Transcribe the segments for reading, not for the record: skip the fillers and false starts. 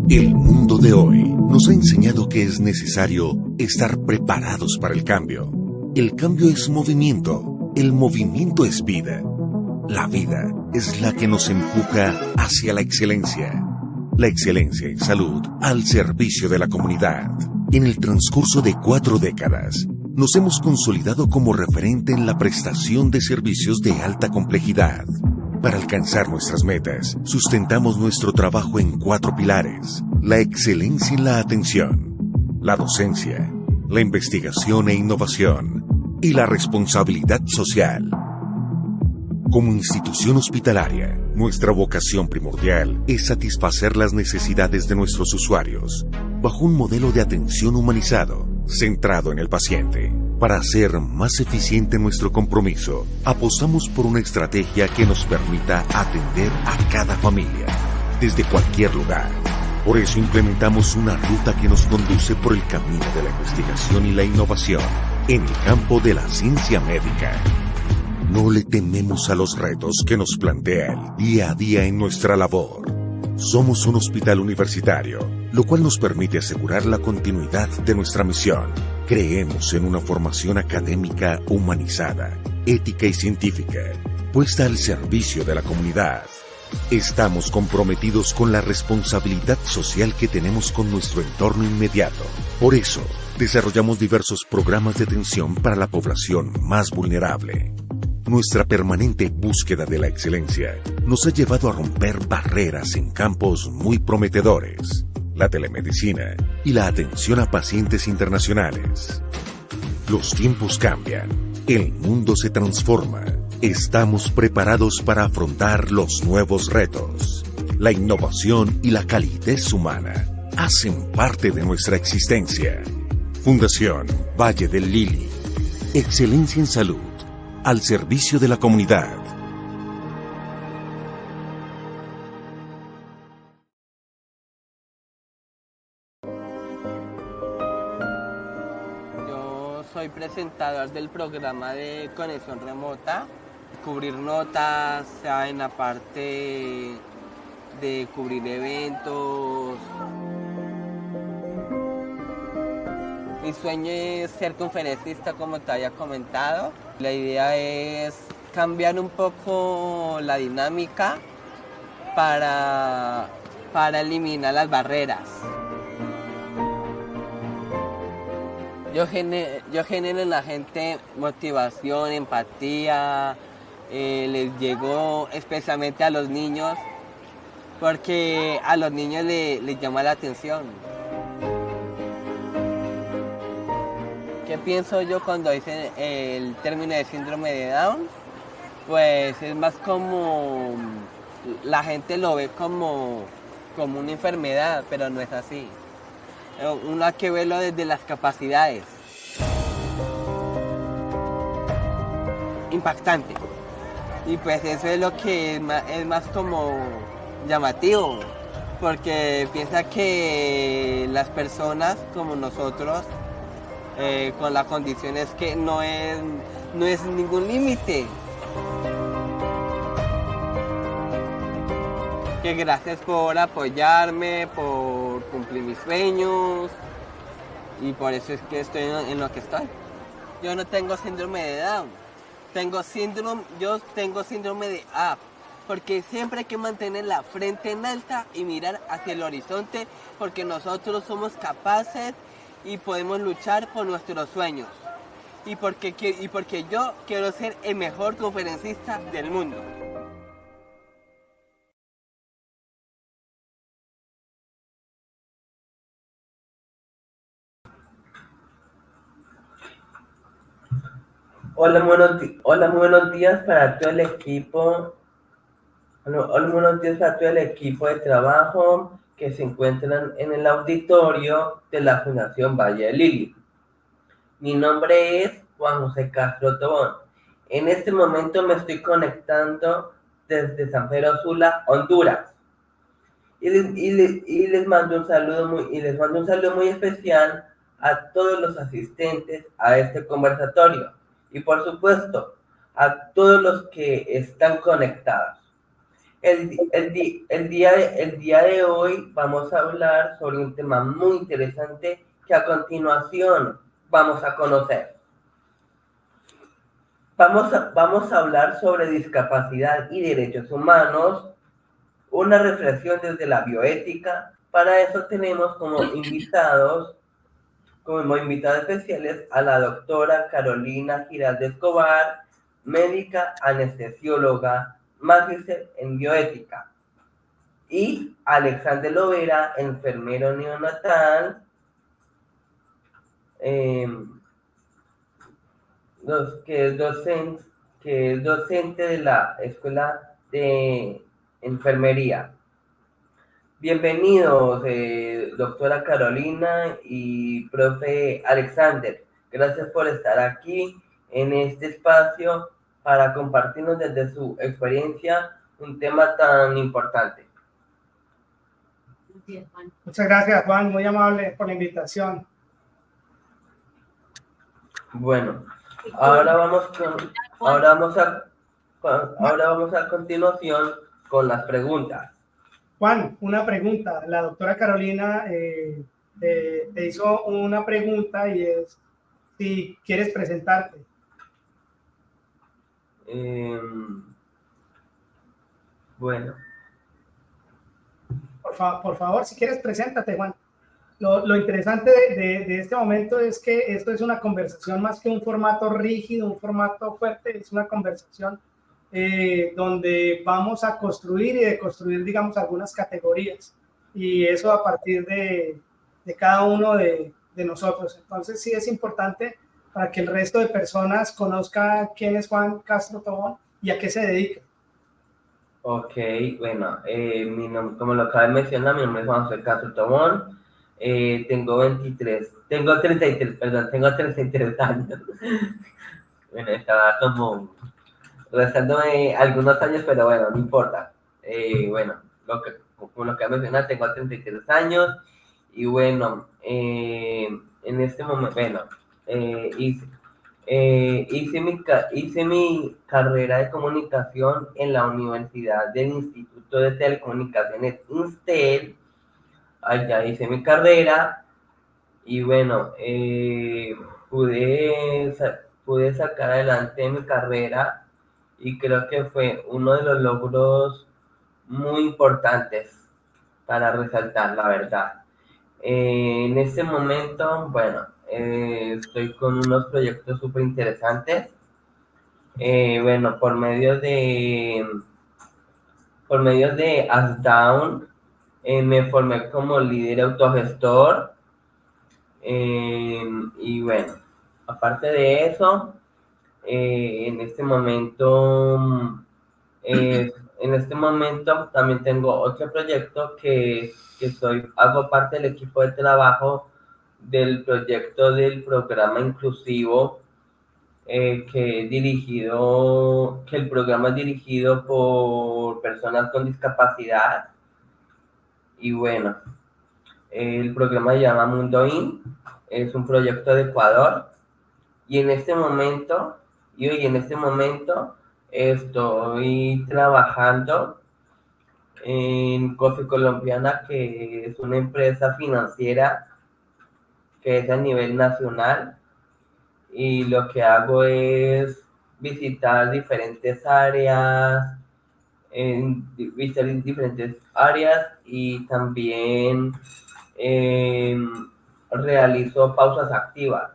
El mundo de hoy nos ha enseñado que es necesario estar preparados para el cambio. El cambio es movimiento, el movimiento es vida. La vida es la que nos empuja hacia la excelencia. La excelencia en salud al servicio de la comunidad. En el transcurso de 4 décadas, nos hemos consolidado como referente en la prestación de servicios de alta complejidad. Para alcanzar nuestras metas, sustentamos nuestro trabajo en 4 pilares: la excelencia en la atención, la docencia, la investigación e innovación y la responsabilidad social. Como institución hospitalaria, nuestra vocación primordial es satisfacer las necesidades de nuestros usuarios, bajo un modelo de atención humanizado, centrado en el paciente. Para hacer más eficiente nuestro compromiso, apostamos por una estrategia que nos permita atender a cada familia, desde cualquier lugar. Por eso implementamos una ruta que nos conduce por el camino de la investigación y la innovación en el campo de la ciencia médica. No le tememos a los retos que nos plantea el día a día en nuestra labor. Somos un hospital universitario, lo cual nos permite asegurar la continuidad de nuestra misión. Creemos en una formación académica humanizada, ética y científica, puesta al servicio de la comunidad. Estamos comprometidos con la responsabilidad social que tenemos con nuestro entorno inmediato. Por eso, desarrollamos diversos programas de atención para la población más vulnerable. Nuestra permanente búsqueda de la excelencia nos ha llevado a romper barreras en campos muy prometedores: la telemedicina y la atención a pacientes internacionales. Los tiempos cambian, el mundo se transforma. Estamos preparados para afrontar los nuevos retos. La innovación y la calidez humana hacen parte de nuestra existencia. Fundación Valle del Lili. Excelencia en salud, al servicio de la comunidad. Yo soy presentador del programa de conexión remota, cubrir notas, sea en la parte de cubrir eventos. Mi sueño es ser conferencista, como te había comentado. La idea es cambiar un poco la dinámica para eliminar las barreras. Yo genero en la gente motivación, empatía, les llego especialmente a los niños, porque a los niños les llama la atención. ¿Qué pienso yo cuando dicen el término de síndrome de Down? Pues es más como, la gente lo ve como una enfermedad, pero no es así. Uno hay que verlo desde las capacidades. Impactante. Y pues eso es lo que es más como llamativo, porque piensa que las personas como nosotros, con la condición es que no es ningún límite. Que gracias por apoyarme, por cumplir mis sueños, y por eso es que estoy en lo que estoy. Yo no tengo síndrome de Down, yo tengo síndrome de Up, porque siempre hay que mantener la frente en alta y mirar hacia el horizonte, porque nosotros somos capaces y podemos luchar por nuestros sueños, y porque yo quiero ser el mejor conferencista del mundo. Hola, muy buenos días para todo el equipo. Hola, buenos días para todo el equipo de trabajo que se encuentran en el auditorio de la Fundación Valle del Lili. Mi nombre es Juan José Castro Tobón. En este momento me estoy conectando desde San Pedro Sula, Honduras. Y les mando un saludo muy especial a todos los asistentes a este conversatorio y por supuesto a todos los que están conectados. El día de hoy vamos a hablar sobre un tema muy interesante que a continuación vamos a conocer. Vamos a hablar sobre discapacidad y derechos humanos, una reflexión desde la bioética. Para eso tenemos como invitados especiales a la doctora Carolina Giraldo Escobar, médica anestesióloga, magíster en bioética, y Alexander Lovera, enfermero neonatal, que es docente de la Escuela de Enfermería. Bienvenidos, doctora Carolina y profe Alexander. Gracias por estar aquí en este espacio para compartirnos desde su experiencia un tema tan importante. Muchas gracias, Juan. Muy amable por la invitación. Bueno, ahora vamos a continuación con las preguntas. Juan, una pregunta. La doctora Carolina te hizo una pregunta y es si quieres presentarte. Bueno. Por favor, si quieres, preséntate, Juan. Lo interesante de este momento es que esto es una conversación más que un formato rígido, un formato fuerte, es una conversación donde vamos a construir y deconstruir, digamos, algunas categorías, y eso a partir de cada uno de nosotros. Entonces sí es importante para que el resto de personas conozcan quién es Juan Castro Tobón y a qué se dedica. Ok, bueno, mi nombre, como lo acaba de mencionar, mi nombre es Juan José Castro Tobón, tengo 33 años. Bueno, estaba como restándome algunos años, pero bueno, no importa. Bueno, como lo que mencioné, tengo 33 años y bueno, en este momento, bueno, hice mi carrera de comunicación en la Universidad del Instituto de Telecomunicaciones INSTEL. Allá hice mi carrera y bueno, pude sacar adelante mi carrera y creo que fue uno de los logros muy importantes para resaltar, la verdad. En este momento, bueno, estoy con unos proyectos súper interesantes. Bueno, por medio de AskDown, me formé como líder autogestor. Y bueno, aparte de eso, en este momento también tengo otro proyecto que hago parte del equipo de trabajo del proyecto del programa inclusivo, que el programa es dirigido por personas con discapacidad. Y bueno, el programa se llama Mundo In, es un proyecto de Ecuador, y en este momento estoy trabajando en Coffee Colombiana, que es una empresa financiera que es a nivel nacional, y lo que hago es visitar diferentes áreas, y también realizo pausas activas.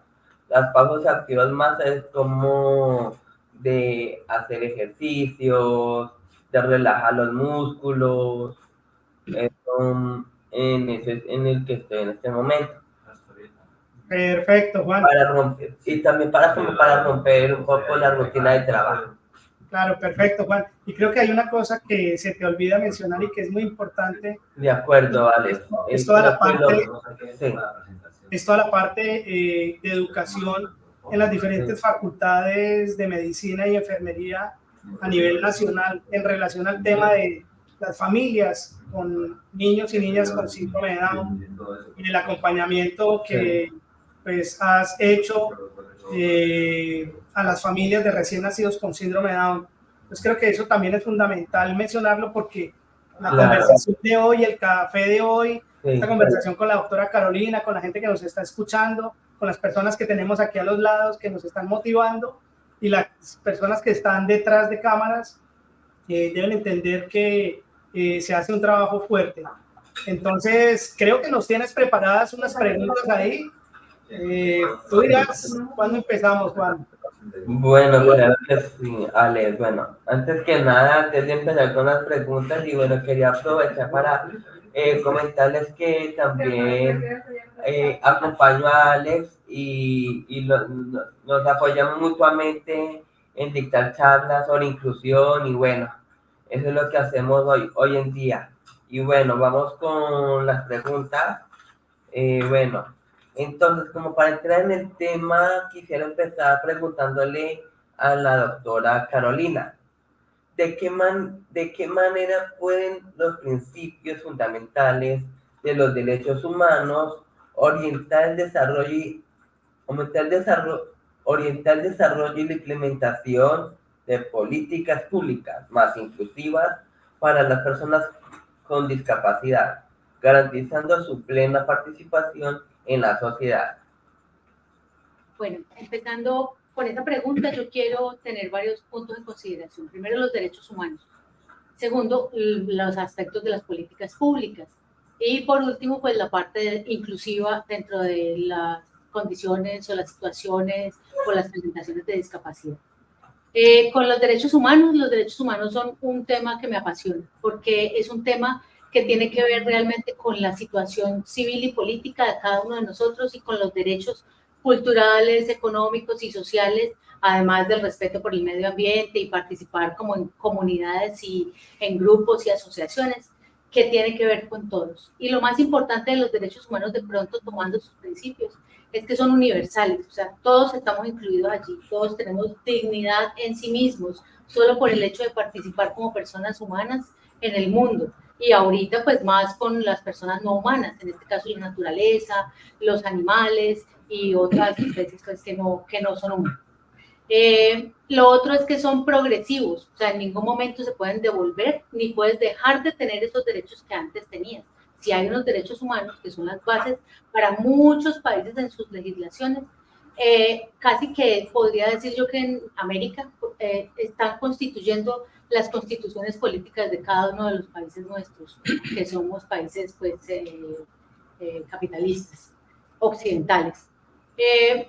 Las pausas activas más es como de hacer ejercicios, de relajar los músculos, en el que estoy en este momento. Perfecto, Juan. Y también para romper un poco la rutina de trabajo. Claro, perfecto, Juan. Y creo que hay una cosa que se te olvida mencionar y que es muy importante. De acuerdo, Alex. Es toda la parte de educación en las diferentes facultades de medicina y enfermería a nivel nacional en relación al tema de las familias con niños y niñas con síndrome de Down y el acompañamiento que pues has hecho a las familias de recién nacidos con síndrome de Down. Entonces creo que eso también es fundamental mencionarlo porque la Claro. conversación de hoy, el café de hoy, Sí, esta conversación con la doctora Carolina, con la gente que nos está escuchando, con las personas que tenemos aquí a los lados que nos están motivando y las personas que están detrás de cámaras deben entender que se hace un trabajo fuerte. Entonces, creo que nos tienes preparadas unas preguntas ahí. Tú dirás, ¿cuándo empezamos, Juan? Bueno, claro que sí, Ale. Bueno, antes que nada, antes de empezar con las preguntas, y bueno, quería aprovechar para comentarles que también acompaño a Alex y nos apoyamos mutuamente en dictar charlas sobre inclusión y bueno, eso es lo que hacemos hoy en día. Y bueno, vamos con las preguntas. Bueno, entonces, como para entrar en el tema, quisiera empezar preguntándole a la doctora Carolina, ¿de qué manera pueden los principios fundamentales de los derechos humanos orientar el desarrollo orientar el desarrollo y la implementación de políticas públicas más inclusivas para las personas con discapacidad, garantizando su plena participación en la sociedad? Bueno, empezando con esta pregunta, yo quiero tener varios puntos en consideración. Primero, los derechos humanos. Segundo, los aspectos de las políticas públicas. Y por último, pues la parte inclusiva dentro de las condiciones o las situaciones o las presentaciones de discapacidad. Con los derechos humanos son un tema que me apasiona, porque es un tema que tiene que ver realmente con la situación civil y política de cada uno de nosotros y con los derechos culturales, económicos y sociales, además del respeto por el medio ambiente y participar como en comunidades y en grupos y asociaciones que tienen que ver con todos. Y lo más importante de los derechos humanos, de pronto tomando sus principios, es que son universales, o sea, todos estamos incluidos allí, todos tenemos dignidad en sí mismos, solo por el hecho de participar como personas humanas en el mundo. Y ahorita, pues, más con las personas no humanas, en este caso la naturaleza, los animales y otras especies pues, que no son humanas. Lo otro es que son progresivos, o sea, en ningún momento se pueden devolver ni puedes dejar de tener esos derechos que antes tenías. Si hay unos derechos humanos que son las bases para muchos países en sus legislaciones, casi que podría decir yo que en América están constituyendo las constituciones políticas de cada uno de los países nuestros, que somos países pues capitalistas, occidentales.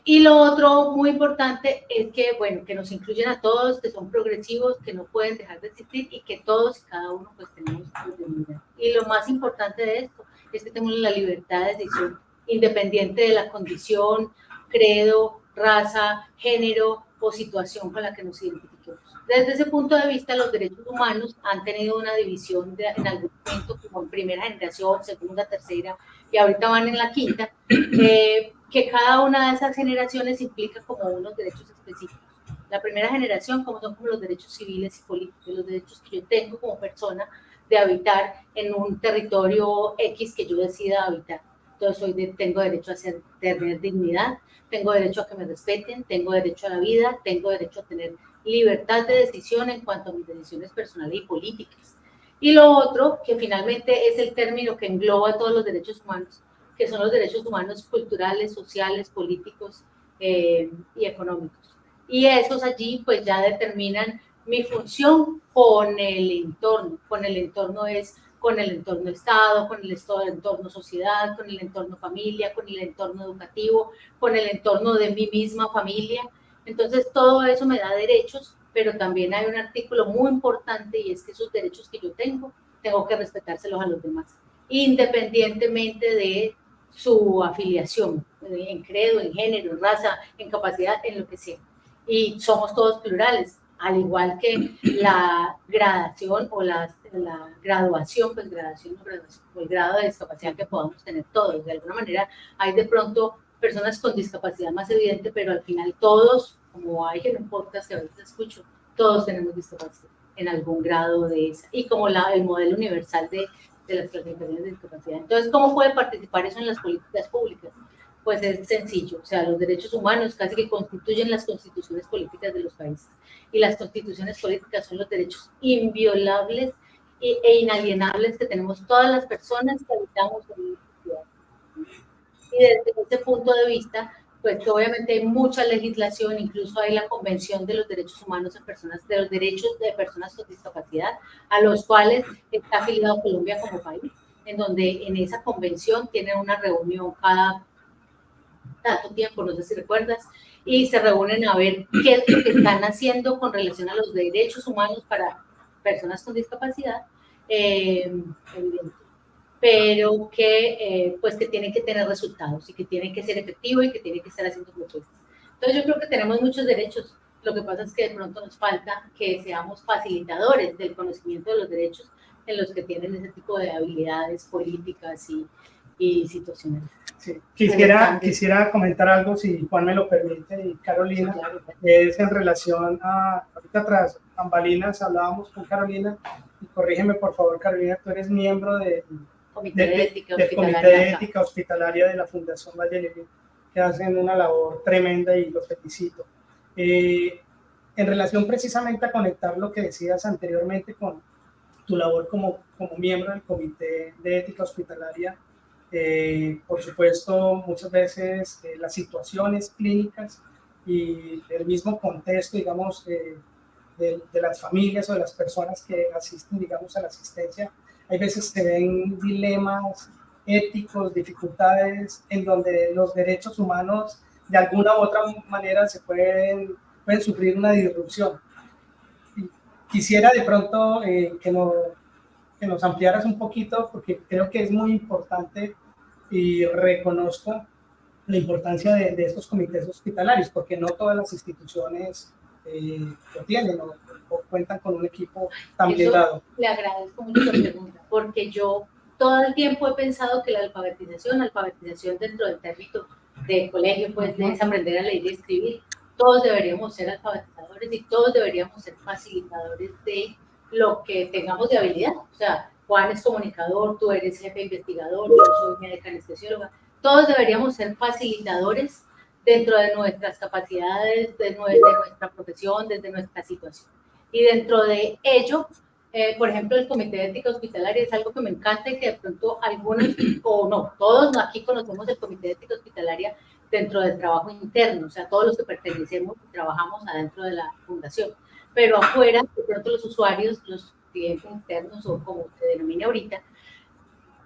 Y lo otro muy importante es que, bueno, que nos incluyen a todos, que son progresivos, que no pueden dejar de existir y que todos y cada uno pues tenemos dignidad. Y lo más importante de esto es que tenemos la libertad de decisión independiente de la condición, credo, raza, género o situación con la que nos identifiquemos. Desde ese punto de vista, los derechos humanos han tenido una división en algún momento como en primera generación, segunda, tercera y ahorita van en la quinta, que cada una de esas generaciones implica como unos derechos específicos. La primera generación como son como los derechos civiles y políticos, los derechos que yo tengo como persona de habitar en un territorio X que yo decida habitar. Entonces tengo derecho a tener dignidad, tengo derecho a que me respeten, tengo derecho a la vida, tengo derecho a tener libertad de decisión en cuanto a mis decisiones personales y políticas. Y lo otro, que finalmente es el término que engloba todos los derechos humanos, que son los derechos humanos culturales, sociales, políticos y económicos. Y esos allí pues ya determinan mi función con el entorno. Con el entorno es con el entorno Estado, con el entorno sociedad, con el entorno familia, con el entorno educativo, con el entorno de mi misma familia. Entonces todo eso me da derechos, pero también hay un artículo muy importante y es que esos derechos que yo tengo que respetárselos a los demás, independientemente de su afiliación, en credo, en género, en raza, en capacidad, en lo que sea. Y somos todos plurales, al igual que la gradación o la graduación, pues graduación o el grado de discapacidad que podamos tener todos. De alguna manera hay de pronto personas con discapacidad más evidente, pero al final todos, como hay en un podcast que a veces escucho, todos tenemos discapacidad en algún grado de esa. Y como el modelo universal de las clasificaciones de discapacidad. Entonces, ¿cómo puede participar eso en las políticas públicas? pues es sencillo, o sea, los derechos humanos casi que constituyen las constituciones políticas de los países, y las constituciones políticas son los derechos inviolables e inalienables que tenemos todas las personas que habitamos en una sociedad. Y desde ese punto de vista, pues obviamente hay mucha legislación, incluso hay la Convención de los Derechos Humanos en personas, de los derechos de personas con discapacidad, a los cuales está afiliado Colombia como país, en donde en esa convención tienen una reunión cada tanto tiempo, no sé si recuerdas, y se reúnen a ver qué es lo que están haciendo con relación a los derechos humanos para personas con discapacidad, evidente, pero que pues que tienen que tener resultados y que tienen que ser efectivos y que tienen que estar haciendo propuestas. Entonces yo creo que tenemos muchos derechos, lo que pasa es que de pronto nos falta que seamos facilitadores del conocimiento de los derechos en los que tienen ese tipo de habilidades políticas y situacionales. Sí. Quisiera comentar algo, si Juan me lo permite, y Carolina, Sí, claro. es en relación a, ahorita tras bambalinas hablábamos con Carolina, y corrígeme por favor, Carolina, tú eres miembro del Comité de Ética Hospitalaria de la Fundación Valle Lecrín, que hacen una labor tremenda y los felicito. En relación precisamente a conectar lo que decías anteriormente con tu labor como miembro del Comité de Ética Hospitalaria, por supuesto, muchas veces las situaciones clínicas y el mismo contexto, digamos, de las familias o de las personas que asisten, digamos, a la asistencia, hay veces se ven dilemas éticos, dificultades en donde los derechos humanos de alguna u otra manera pueden sufrir una disrupción. Quisiera de pronto que nos ampliaras un poquito, porque creo que es muy importante y reconozco la importancia de estos comités hospitalarios, porque no todas las instituciones lo tienen o cuentan con un equipo tan blindado. Le agradezco mucho la pregunta, porque yo todo el tiempo he pensado que la alfabetización dentro del término de colegio, pues es aprender a leer y escribir. Todos deberíamos ser alfabetizadores y todos deberíamos ser facilitadores de lo que tengamos de habilidad. O sea, Juan es comunicador, tú eres jefe investigador, yo soy médica anestesióloga. Todos deberíamos ser facilitadores dentro de nuestras capacidades, de nuestra profesión, desde nuestra situación. Y dentro de ello, por ejemplo, el Comité de Ética Hospitalaria es algo que me encanta y que de pronto algunos, o no, todos aquí conocemos el Comité de Ética Hospitalaria dentro del trabajo interno, o sea, todos los que pertenecemos y trabajamos adentro de la fundación. Pero afuera, de pronto los usuarios, los clientes internos o como se denomina ahorita,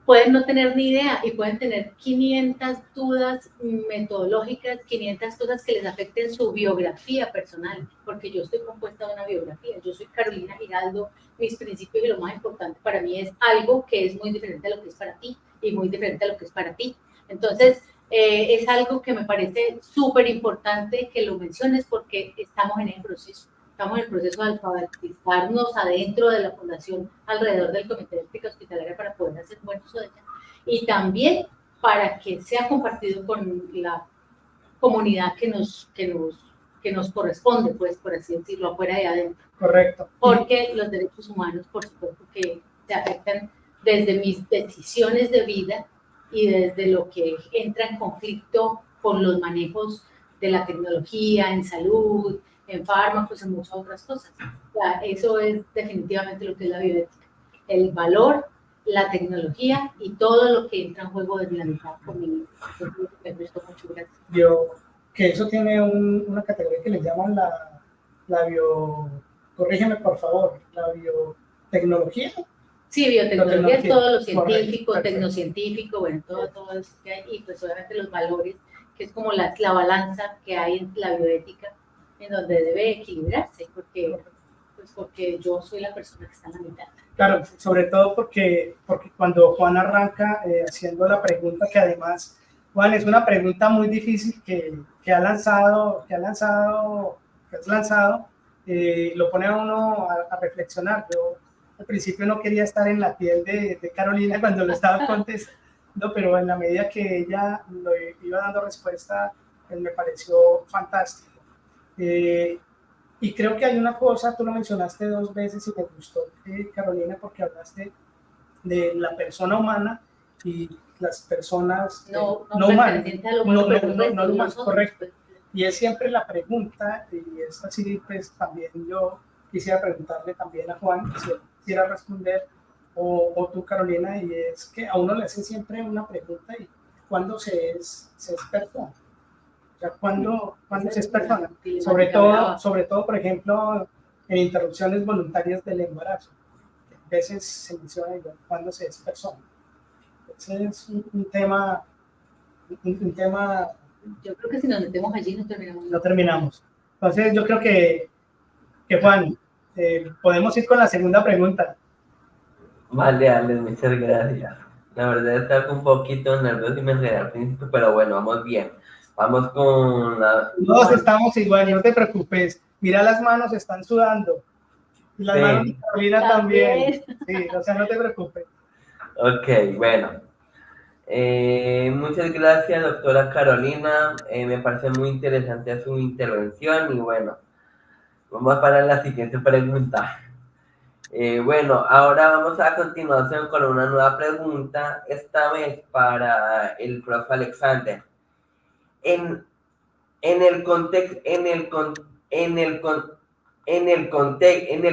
pueden no tener ni idea y pueden tener 500 dudas metodológicas, 500 cosas que les afecten su biografía personal, porque yo estoy compuesta de una biografía. Yo soy Carolina Giraldo, mis principios y lo más importante para mí es algo que es muy diferente a lo que es para ti y muy diferente a lo que es para ti. Entonces, es algo que me parece súper importante que lo menciones porque estamos en el proceso. Estamos en el proceso de alfabetizarnos adentro de la fundación, alrededor del Comité de Ética Hospitalaria para poder hacer buen uso de ella. Y también para que sea compartido con la comunidad que nos corresponde, pues, por así decirlo, afuera y adentro. Correcto. Porque los derechos humanos, por supuesto, que se afectan desde mis decisiones de vida y desde lo que entra en conflicto con los manejos de la tecnología, en salud, en fármacos, en muchas otras cosas. O sea, eso es definitivamente lo que es la bioética. El valor, la tecnología y todo lo que entra en juego desde la mitad conmigo. Entonces, me prestó mucho, gracias. Que eso tiene una categoría que le llaman la corrígeme por favor, la biotecnología. Sí, biotecnología es todo lo científico, correcto, tecnocientífico, bueno, todo eso que hay, y pues obviamente los valores, que es como la balanza que hay en la bioética, en donde debe equilibrarse, porque yo soy la persona que está en la mitad. Claro, sobre todo porque cuando Juan arranca haciendo la pregunta, que además, Juan, es una pregunta muy difícil que has lanzado, lo pone a uno a reflexionar. Yo al principio no quería estar en la piel de Carolina cuando lo estaba contestando, pero en la medida que ella lo iba dando respuesta, pues me pareció fantástico. Y creo que hay una cosa, tú lo mencionaste 2 veces y me gustó, Carolina, porque hablaste de la persona humana y las personas no humanas, pertenecientes a lo humano, pero pues, no humanas, nosotros, correcto. pues. Y es siempre la pregunta, y es así, pues también yo quisiera preguntarle también a Juan, si él quisiera responder, o tú, Carolina, y es que a uno le hacen siempre una pregunta, y ¿cuándo se es persona? O sea, ¿cuándo se es persona? Sobre todo, por ejemplo, en interrupciones voluntarias del embarazo. A veces se menciona igual, ¿cuándo se es persona? Ese es un tema... Yo creo que si nos metemos allí no terminamos. Entonces yo creo que Juan, podemos ir con la segunda pregunta. Vale, Alex, muchas gracias. La verdad estaba un poquito nervioso y me enredé al principio, pero bueno, vamos bien. Vamos con la... Todos estamos igual, no te preocupes. Mira, las manos están sudando. Y las manos de Carolina también. Sí, o sea, no te preocupes. Ok, bueno. Muchas gracias, doctora Carolina. Me parece muy interesante su intervención y bueno, vamos para la siguiente pregunta. Bueno, ahora vamos a continuación con una nueva pregunta, esta vez para el profe Alexander. En el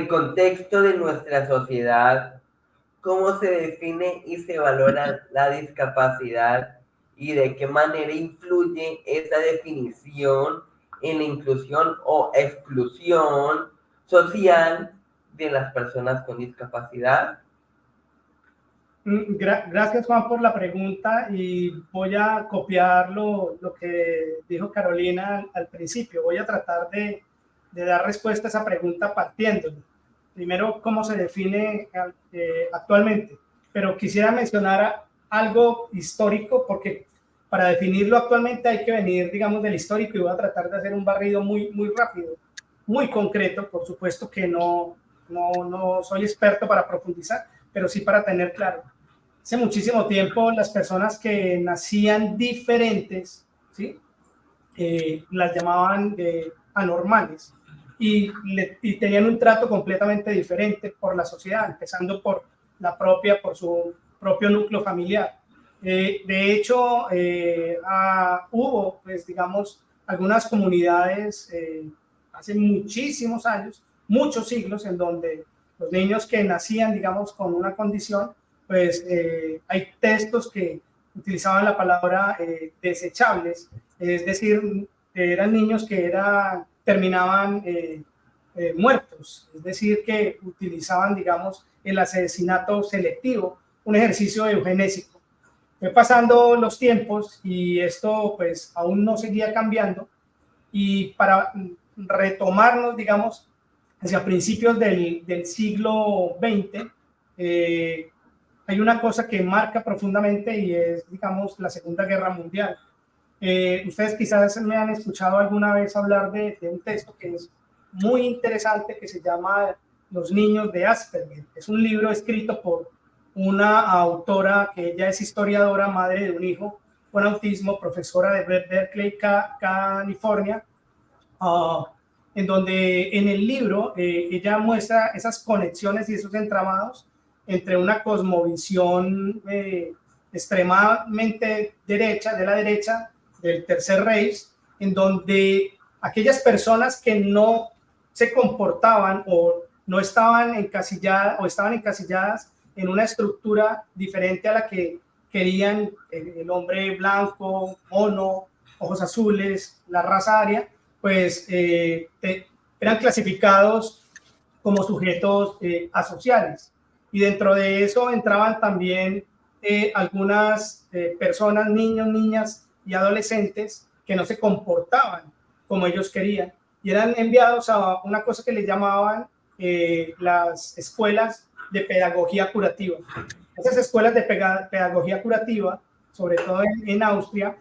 contexto de nuestra sociedad, ¿cómo se define y se valora la discapacidad y de qué manera influye esa definición en la inclusión o exclusión social de las personas con discapacidad? Gracias, Juan, por la pregunta, y voy a copiar lo que dijo Carolina al principio. Voy a tratar de dar respuesta a esa pregunta partiendo. Primero, ¿cómo se define actualmente? Pero quisiera mencionar algo histórico, porque para definirlo actualmente hay que venir, digamos, del histórico, y voy a tratar de hacer un barrido muy rápido, muy concreto. Por supuesto que no soy experto para profundizar, pero sí para tener claro. Hace muchísimo tiempo las personas que nacían diferentes, ¿sí? Las llamaban anormales, y tenían un trato completamente diferente por la sociedad, empezando por su propio núcleo familiar. De hecho, hubo, pues, digamos, algunas comunidades hace muchísimos años, muchos siglos, en donde los niños que nacían, digamos, con una condición, pues hay textos que utilizaban la palabra desechables, es decir, eran niños que terminaban muertos, es decir, que utilizaban, digamos, el asesinato selectivo, un ejercicio eugenésico. Fue pasando los tiempos y esto pues aún no seguía cambiando, y para retomarnos, digamos, hacia principios del siglo XX, hay una cosa que marca profundamente, y es, digamos, la Segunda Guerra Mundial. Ustedes quizás me han escuchado alguna vez hablar de un texto que es muy interesante, que se llama Los niños de Asperger. Es un libro escrito por una autora que ella es historiadora, madre de un hijo con autismo, profesora de Berkeley, California, en donde en el libro ella muestra esas conexiones y esos entramados entre una cosmovisión extremadamente derecha, de la derecha, del Tercer Reich, en donde aquellas personas que no se comportaban o no estaban encasilladas o estaban encasilladas en una estructura diferente a la que querían el hombre blanco, mono, ojos azules, la raza aria, pues eran clasificados como sujetos asociales. Y dentro de eso entraban también algunas personas, niños, niñas y adolescentes que no se comportaban como ellos querían, y eran enviados a una cosa que le llamaban las escuelas de pedagogía curativa. Esas escuelas de pedagogía curativa, sobre todo en Austria,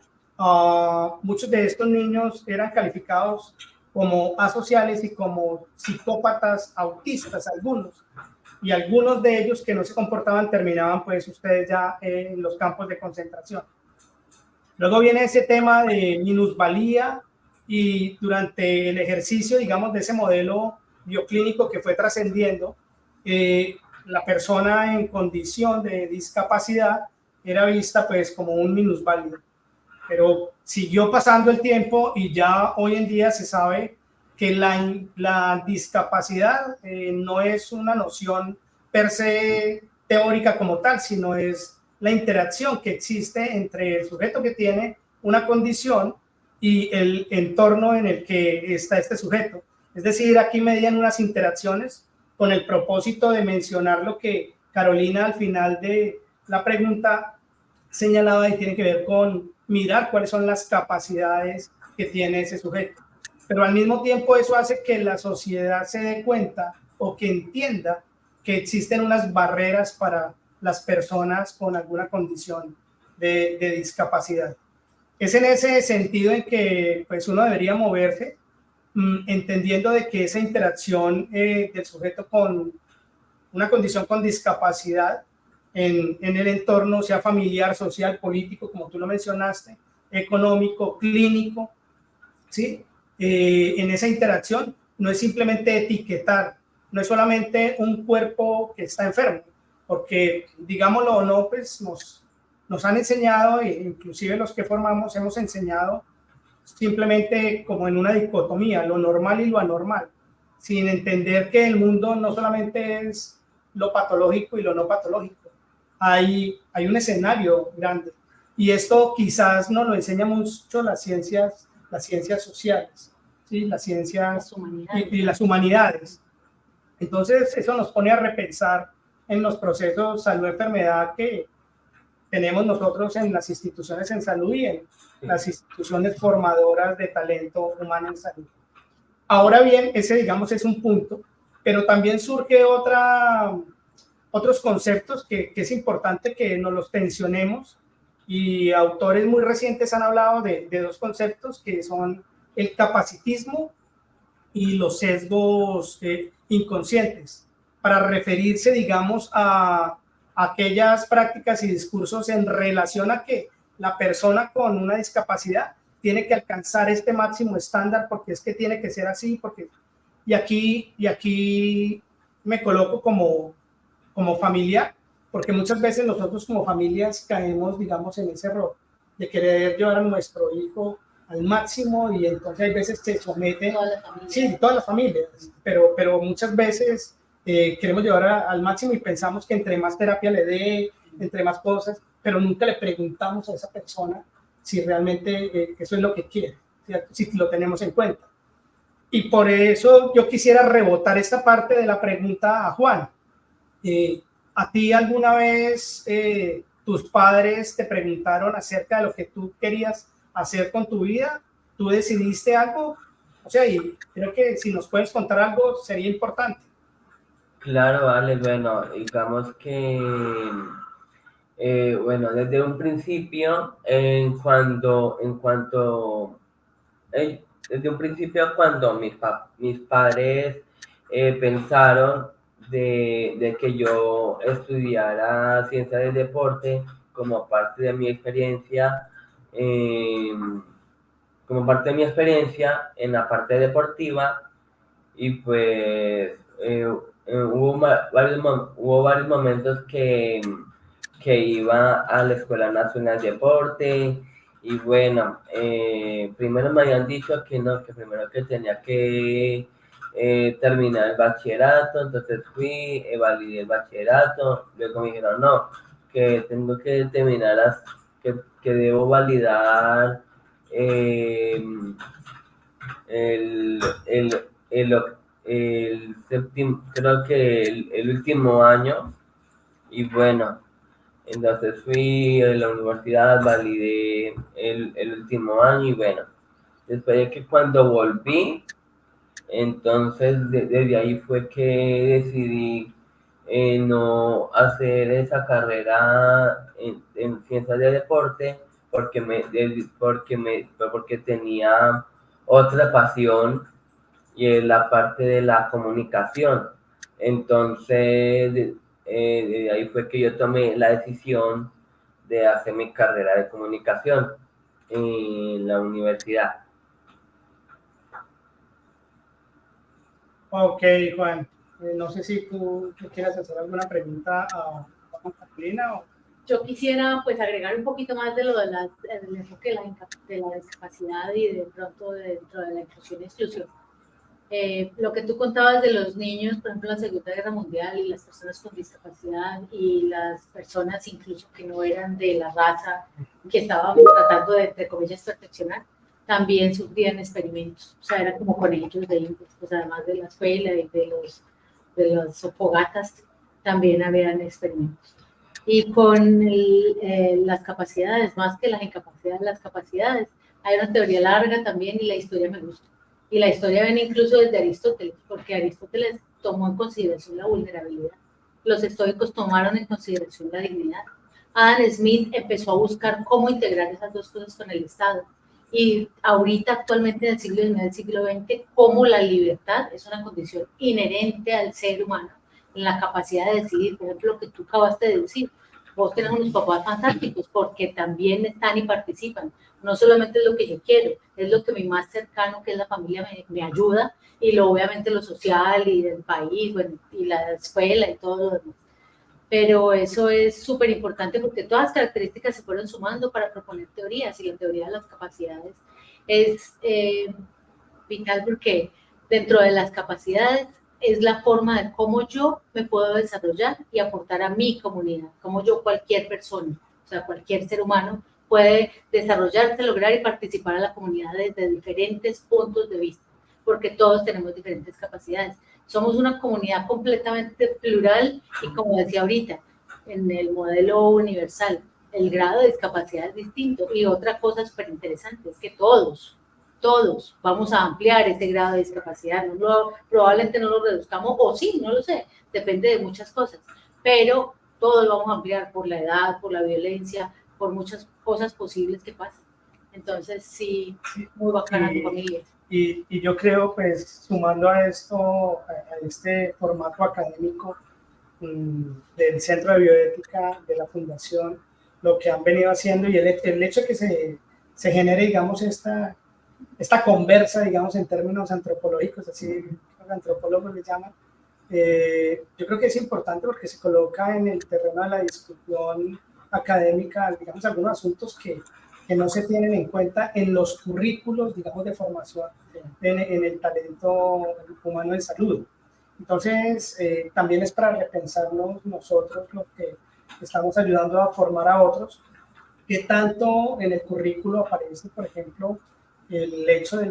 muchos de estos niños eran calificados como asociales y como psicópatas autistas, algunos, y algunos de ellos que no se comportaban terminaban, pues, ustedes ya en los campos de concentración. Luego viene ese tema de minusvalía, y durante el ejercicio, digamos, de ese modelo bioclínico que fue trascendiendo, la persona en condición de discapacidad era vista pues como un minusválido. Pero siguió pasando el tiempo y ya hoy en día se sabe que la discapacidad no es una noción per se teórica como tal, sino es la interacción que existe entre el sujeto que tiene una condición y el entorno en el que está este sujeto. Es decir, aquí median unas interacciones con el propósito de mencionar lo que Carolina al final de la pregunta señalaba y tiene que ver con mirar cuáles son las capacidades que tiene ese sujeto. Pero al mismo tiempo eso hace que la sociedad se dé cuenta o que entienda que existen unas barreras para las personas con alguna condición de discapacidad. Es en ese sentido en que pues, uno debería moverse, entendiendo de que esa interacción del sujeto con una condición con discapacidad en el entorno, sea familiar, social, político, como tú lo mencionaste, económico, clínico, ¿sí? En esa interacción no es simplemente etiquetar, no es solamente un cuerpo que está enfermo, porque digámoslo o no, pues nos han enseñado, inclusive los que formamos hemos enseñado simplemente como en una dicotomía, lo normal y lo anormal, sin entender que el mundo no solamente es lo patológico y lo no patológico, hay un escenario grande. Y esto quizás nos lo enseña mucho las ciencias sociales, ¿sí? Las ciencias y las humanidades. Entonces, eso nos pone a repensar en los procesos salud-enfermedad que tenemos nosotros en las instituciones en salud y en las instituciones formadoras de talento humano en salud. Ahora bien, ese digamos es un punto, pero también surge otros conceptos que es importante que nos los tensionemos, y autores muy recientes han hablado de dos conceptos que son el capacitismo y los sesgos inconscientes, para referirse, digamos, a aquellas prácticas y discursos en relación a que la persona con una discapacidad tiene que alcanzar este máximo estándar porque es que tiene que ser así, porque y aquí me coloco como familia, porque muchas veces nosotros como familias caemos, digamos, en ese error de querer llevar a nuestro hijo al máximo, y entonces hay veces se someten, sí, todas las familias, pero muchas veces queremos llevar al máximo y pensamos que entre más terapia le dé, entre más cosas, pero nunca le preguntamos a esa persona si realmente eso es lo que quiere, ¿cierto? Si lo tenemos en cuenta. Y por eso yo quisiera rebotar esta parte de la pregunta a Juan. ¿A ti alguna vez tus padres te preguntaron acerca de lo que tú querías hacer con tu vida? ¿Tú decidiste algo? O sea, y creo que si nos puedes contar algo sería importante. Claro, vale, bueno, digamos que, bueno, desde un principio, desde un principio cuando mis padres pensaron de que yo estudiara ciencia del deporte como parte de mi experiencia, eh, en la parte deportiva, y pues hubo varios momentos que iba a la Escuela Nacional de Deporte, y bueno, primero me habían dicho que no, que primero que tenía que terminar el bachillerato, entonces fui, validé el bachillerato, luego me dijeron no, que tengo que terminar, que debo validar el, el, el, el séptimo, creo que el último año, y bueno, entonces fui a la universidad, validé el último año, y bueno, después de que cuando volví, entonces desde ahí fue que decidí no hacer esa carrera en ciencias de deporte, porque tenía otra pasión, y es la parte de la comunicación. Entonces, de ahí fue que yo tomé la decisión de hacer mi carrera de comunicación en la universidad. Ok, Juan. No sé si tú quieras hacer alguna pregunta a Juan Carolina o... Yo quisiera pues agregar un poquito más de lo del enfoque de la discapacidad y de pronto dentro de la inclusión y exclusión. Lo que tú contabas de los niños, por ejemplo, en la Segunda Guerra Mundial y las personas con discapacidad y las personas incluso que no eran de la raza que estábamos tratando de, entre comillas, perfeccionar, también sufrían experimentos. O sea, era como con ellos de ellos, pues además de la escuela y de los fogatas, también habían experimentos. Y con las capacidades, más que las incapacidades, las capacidades, hay una teoría larga también y la historia me gusta. Y la historia viene incluso desde Aristóteles, porque Aristóteles tomó en consideración la vulnerabilidad. Los estoicos tomaron en consideración la dignidad. Adam Smith empezó a buscar cómo integrar esas dos cosas con el Estado. Y ahorita, actualmente, en el siglo XIX, el siglo XX, cómo la libertad es una condición inherente al ser humano, en la capacidad de decidir, por ejemplo, lo que tú acabaste de decir. Vos tenés unos papás fantásticos porque también están y participan. No solamente es lo que yo quiero, es lo que mi más cercano, que es la familia, me ayuda, y obviamente lo social y del país, bueno, y la escuela y todo lo demás. Pero eso es súper importante porque todas las características se fueron sumando para proponer teorías, y la teoría de las capacidades es vital porque dentro de las capacidades es la forma de cómo yo me puedo desarrollar y aportar a mi comunidad, como yo, cualquier persona, o sea, cualquier ser humano puede desarrollarse, lograr y participar en la comunidad desde diferentes puntos de vista, porque todos tenemos diferentes capacidades. Somos una comunidad completamente plural y, como decía ahorita, en el modelo universal, el grado de discapacidad es distinto. Y otra cosa súper interesante es que todos vamos a ampliar ese grado de discapacidad. Probablemente no lo reduzcamos, o sí, no lo sé, depende de muchas cosas, pero todos lo vamos a ampliar por la edad, por la violencia, por muchas cosas posibles que pasan. Entonces, sí, muy bacana tu familia. Y yo creo, pues, sumando a esto, a este formato académico del Centro de Bioética, de la Fundación, lo que han venido haciendo y el hecho de que se genere, digamos, esta conversa, digamos, en términos antropológicos, así los antropólogos le llaman, yo creo que es importante porque se coloca en el terreno de la discusión académica, digamos, algunos asuntos que no se tienen en cuenta en los currículos, digamos, de formación en el talento humano en salud. Entonces, también es para repensarnos nosotros, los que estamos ayudando a formar a otros, que tanto en el currículo aparece, por ejemplo, el hecho de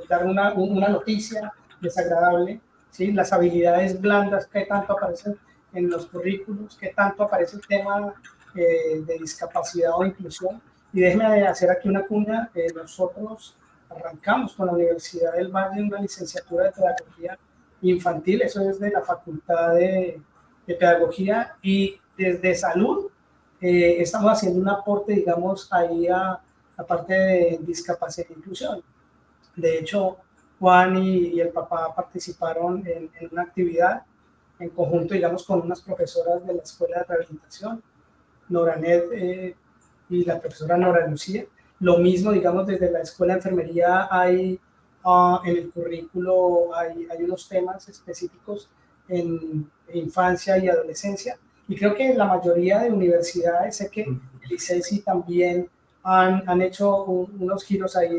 dar una noticia desagradable, ¿sí? Las habilidades blandas que tanto aparecen en los currículos, que tanto aparece el tema de discapacidad o inclusión. Y déjeme hacer aquí una cuña, nosotros arrancamos con la Universidad del Valle una licenciatura de Pedagogía Infantil, eso es de la Facultad de Pedagogía, y desde Salud estamos haciendo un aporte, digamos, ahí a parte de discapacidad e inclusión. De hecho, Juan y el papá participaron en una actividad en conjunto, digamos, con unas profesoras de la Escuela de Rehabilitación, Noranet y la profesora Nora Lucía. Lo mismo, digamos, desde la Escuela de Enfermería hay en el currículo hay unos temas específicos en infancia y adolescencia. Y creo que la mayoría de universidades, sé que el ICESI también han hecho unos giros ahí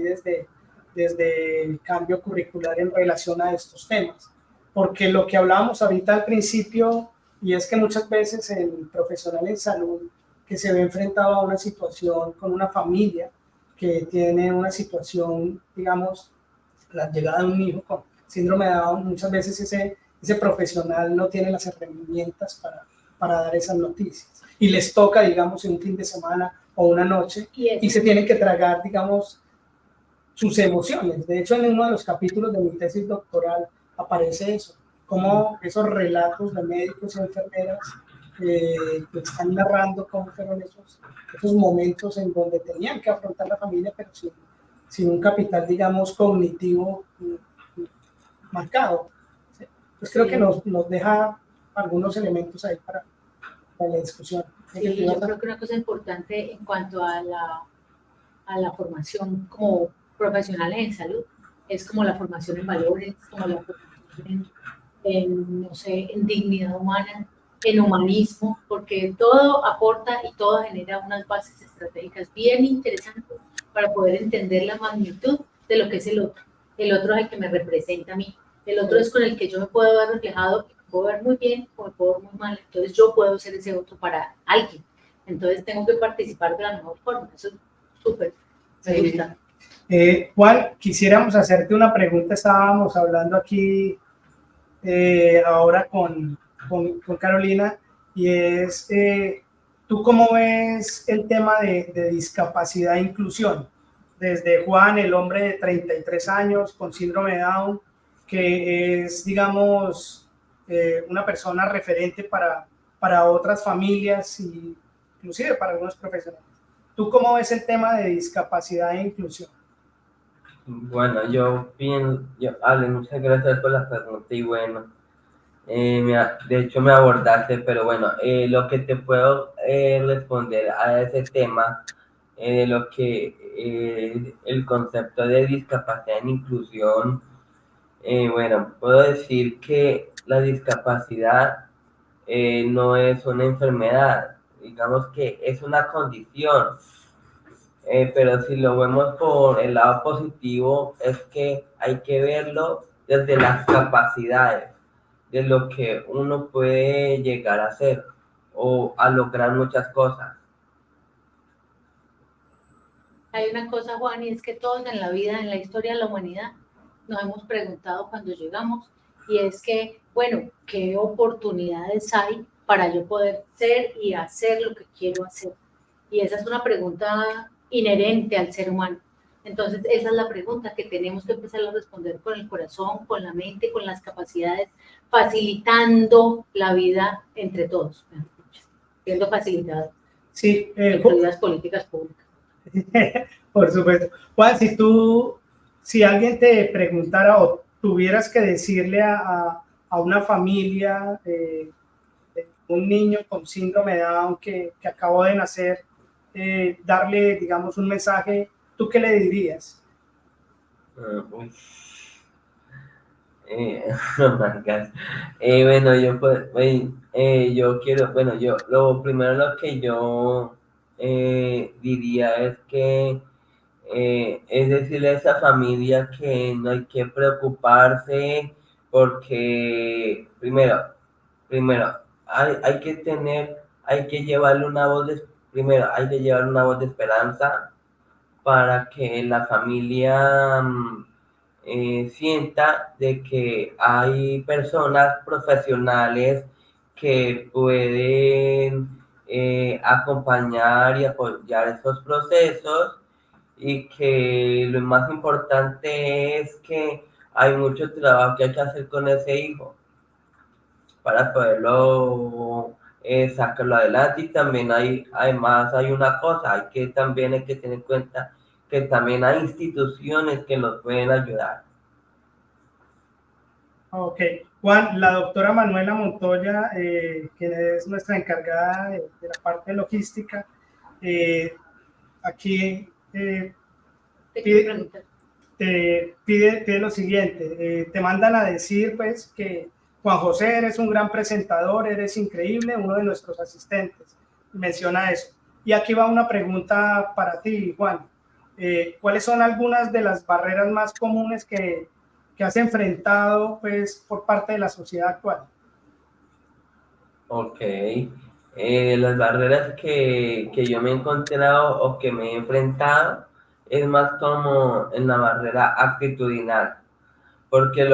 desde el cambio curricular en relación a estos temas. Porque lo que hablábamos ahorita al principio, y es que muchas veces el profesional en salud que se ve enfrentado a una situación con una familia que tiene una situación, digamos, la llegada de un hijo con síndrome de Down, muchas veces ese profesional no tiene las herramientas para dar esas noticias. Y les toca, digamos, en un fin de semana o una noche, y se tienen que tragar, digamos, sus emociones. De hecho, en uno de los capítulos de mi tesis doctoral aparece eso, como esos relatos de médicos y enfermeras que están narrando cómo fueron esos momentos en donde tenían que afrontar la familia, pero sin un capital, digamos, cognitivo marcado. Pues creo que nos deja algunos elementos ahí para la discusión. Sí, yo creo que una cosa importante en cuanto a la formación como profesionales en salud es como la formación en valores, como la formación en no sé, en dignidad humana, en humanismo, porque todo aporta y todo genera unas bases estratégicas bien interesantes para poder entender la magnitud de lo que es el otro. El otro es el que me representa a mí, el otro es con el que yo me puedo ver reflejado, me puedo ver muy bien o me puedo ver muy mal, entonces yo puedo ser ese otro para alguien, entonces tengo que participar de la mejor forma, eso es súper, me gusta. Juan, quisiéramos hacerte una pregunta, estábamos hablando aquí ahora con Carolina, y es, ¿tú cómo ves el tema de discapacidad e inclusión? Desde Juan, el hombre de 33 años con síndrome de Down, que es, digamos, una persona referente para otras familias y inclusive para algunos profesionales. ¿Tú cómo ves el tema de discapacidad e inclusión? Bueno, Ale, muchas gracias por la pregunta y bueno, de hecho me abordaste, pero bueno, lo que te puedo responder a ese tema, lo que el concepto de discapacidad en inclusión, bueno, puedo decir que la discapacidad no es una enfermedad, digamos que es una condición. Pero si lo vemos por el lado positivo, es que hay que verlo desde las capacidades, de lo que uno puede llegar a hacer o a lograr muchas cosas. Hay una cosa, Juan, y es que todos en la vida, en la historia de la humanidad, nos hemos preguntado cuando llegamos, y es que, bueno, ¿qué oportunidades hay para yo poder ser y hacer lo que quiero hacer? Y esa es una pregunta inherente al ser humano. Entonces, esa es la pregunta que tenemos que empezar a responder con el corazón, con la mente, con las capacidades, facilitando la vida entre todos, siendo facilitado, Sí, incluidas políticas públicas. por supuesto. Juan, si alguien te preguntara o tuvieras que decirle a una familia, un niño con síndrome de Down que acabó de nacer, darle, digamos, un mensaje, ¿tú qué le dirías? Oh my God. Bueno, yo quiero, bueno, lo primero lo que yo diría es que es decirle a esa familia que no hay que preocuparse porque primero, hay que llevarle una voz primero, hay que llevarle una voz de esperanza para que la familia sienta de que hay personas profesionales que pueden acompañar y apoyar esos procesos y que lo más importante es que hay mucho trabajo que hay que hacer con ese hijo para poderlo sacarlo adelante. Y también además hay una cosa, hay que tener en cuenta que también hay instituciones que nos pueden ayudar. Ok, Juan, la doctora Manuela Montoya, quien es nuestra encargada de la parte de logística, aquí pide lo siguiente, te mandan a decir pues que Juan José, eres un gran presentador, eres increíble, uno de nuestros asistentes, menciona eso. Y aquí va una pregunta para ti, Juan. ¿Cuáles son algunas de las barreras más comunes que has enfrentado pues por parte de la sociedad actual? Ok. Las barreras que yo me he encontrado o que me he enfrentado es más como en la barrera actitudinal. Porque o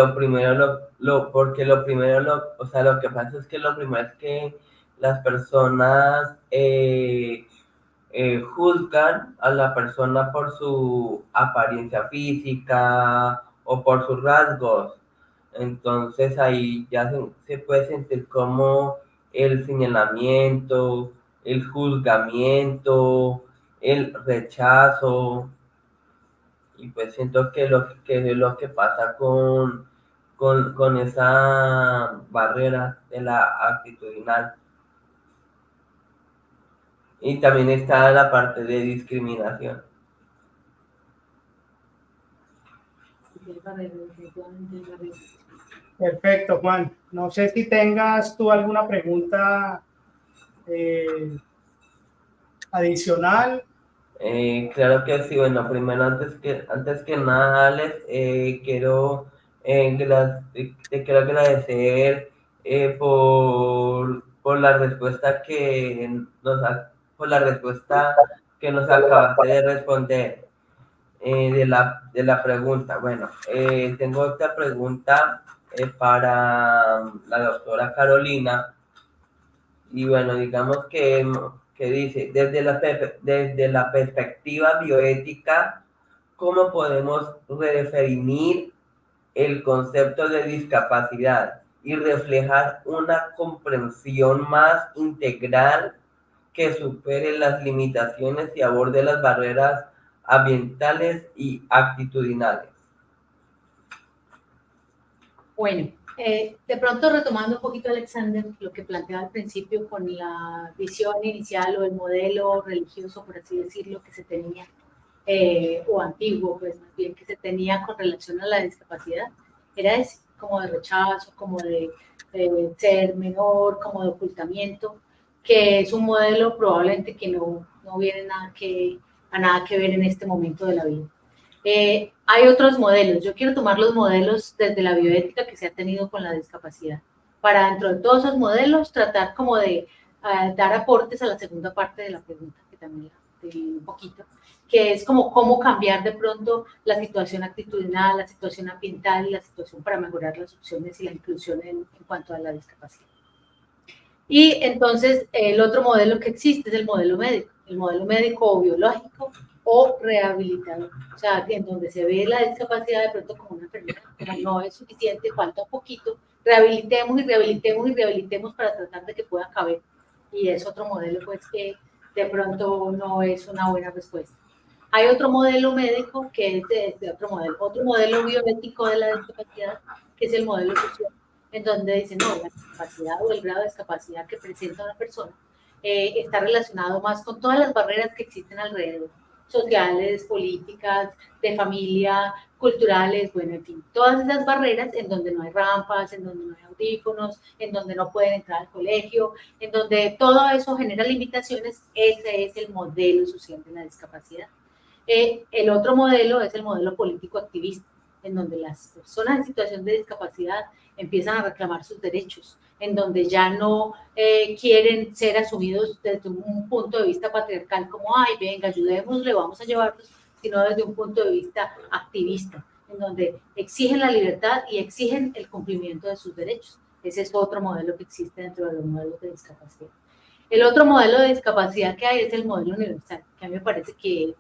sea, lo que pasa es que lo primero es que las personas juzgan a la persona por su apariencia física o por sus rasgos. Entonces ahí ya se puede sentir como el señalamiento, el juzgamiento, el rechazo. Y pues siento que es lo que pasa con esa barrera de la actitudinal. Y también está la parte de discriminación. Perfecto, Juan. No sé si tengas tú alguna pregunta adicional. Claro que sí. Bueno, primero, antes que nada, Alex, te quiero agradecer por la respuesta por la respuesta que nos acabaste de responder de la pregunta. Bueno, tengo otra pregunta para la doctora Carolina. Y bueno, digamos que dice, desde la perspectiva bioética, ¿cómo podemos redefinir el concepto de discapacidad y reflejar una comprensión más integral que supere las limitaciones y aborde las barreras ambientales y actitudinales? Bueno, de pronto retomando un poquito, Alexander, lo que planteaba al principio con la visión inicial o el modelo religioso, por así decirlo, que se tenía, o antiguo, pues más bien, que se tenía con relación a la discapacidad, era ese, como de rechazo, como de ser menor, como de ocultamiento, que es un modelo probablemente que no viene a nada que ver en este momento de la vida. Hay otros modelos. Yo quiero tomar los modelos desde la bioética que se ha tenido con la discapacidad, para dentro de todos esos modelos tratar como de dar aportes a la segunda parte de la pregunta, que también la di un poquito, que es como cómo cambiar de pronto la situación actitudinal, la situación ambiental y la situación para mejorar las opciones y la inclusión en cuanto a la discapacidad. Y entonces el otro modelo que existe es el modelo médico o biológico o rehabilitador, o sea, en donde se ve la discapacidad de pronto como una enfermedad, como no es suficiente, falta un poquito, rehabilitemos y rehabilitemos y rehabilitemos para tratar de que pueda caber. Y es otro modelo pues que de pronto no es una buena respuesta. Hay otro modelo médico que es de otro modelo bioético de la discapacidad, que es el modelo social, en donde dicen, no, la discapacidad o el grado de discapacidad que presenta una persona está relacionado más con todas las barreras que existen alrededor, sociales, políticas, de familia, culturales, bueno, en fin, todas esas barreras en donde no hay rampas, en donde no hay audífonos, en donde no pueden entrar al colegio, en donde todo eso genera limitaciones, ese es el modelo social de la discapacidad. El otro modelo es el modelo político activista, en donde las personas en situación de discapacidad empiezan a reclamar sus derechos, en donde ya no quieren ser asumidos desde un punto de vista patriarcal como, ay, venga, ayudémosle, vamos a llevarlos, sino desde un punto de vista activista, en donde exigen la libertad y exigen el cumplimiento de sus derechos. Ese es otro modelo que existe dentro de los modelos de discapacidad. El otro modelo de discapacidad que hay es el modelo universal, que a mí me parece que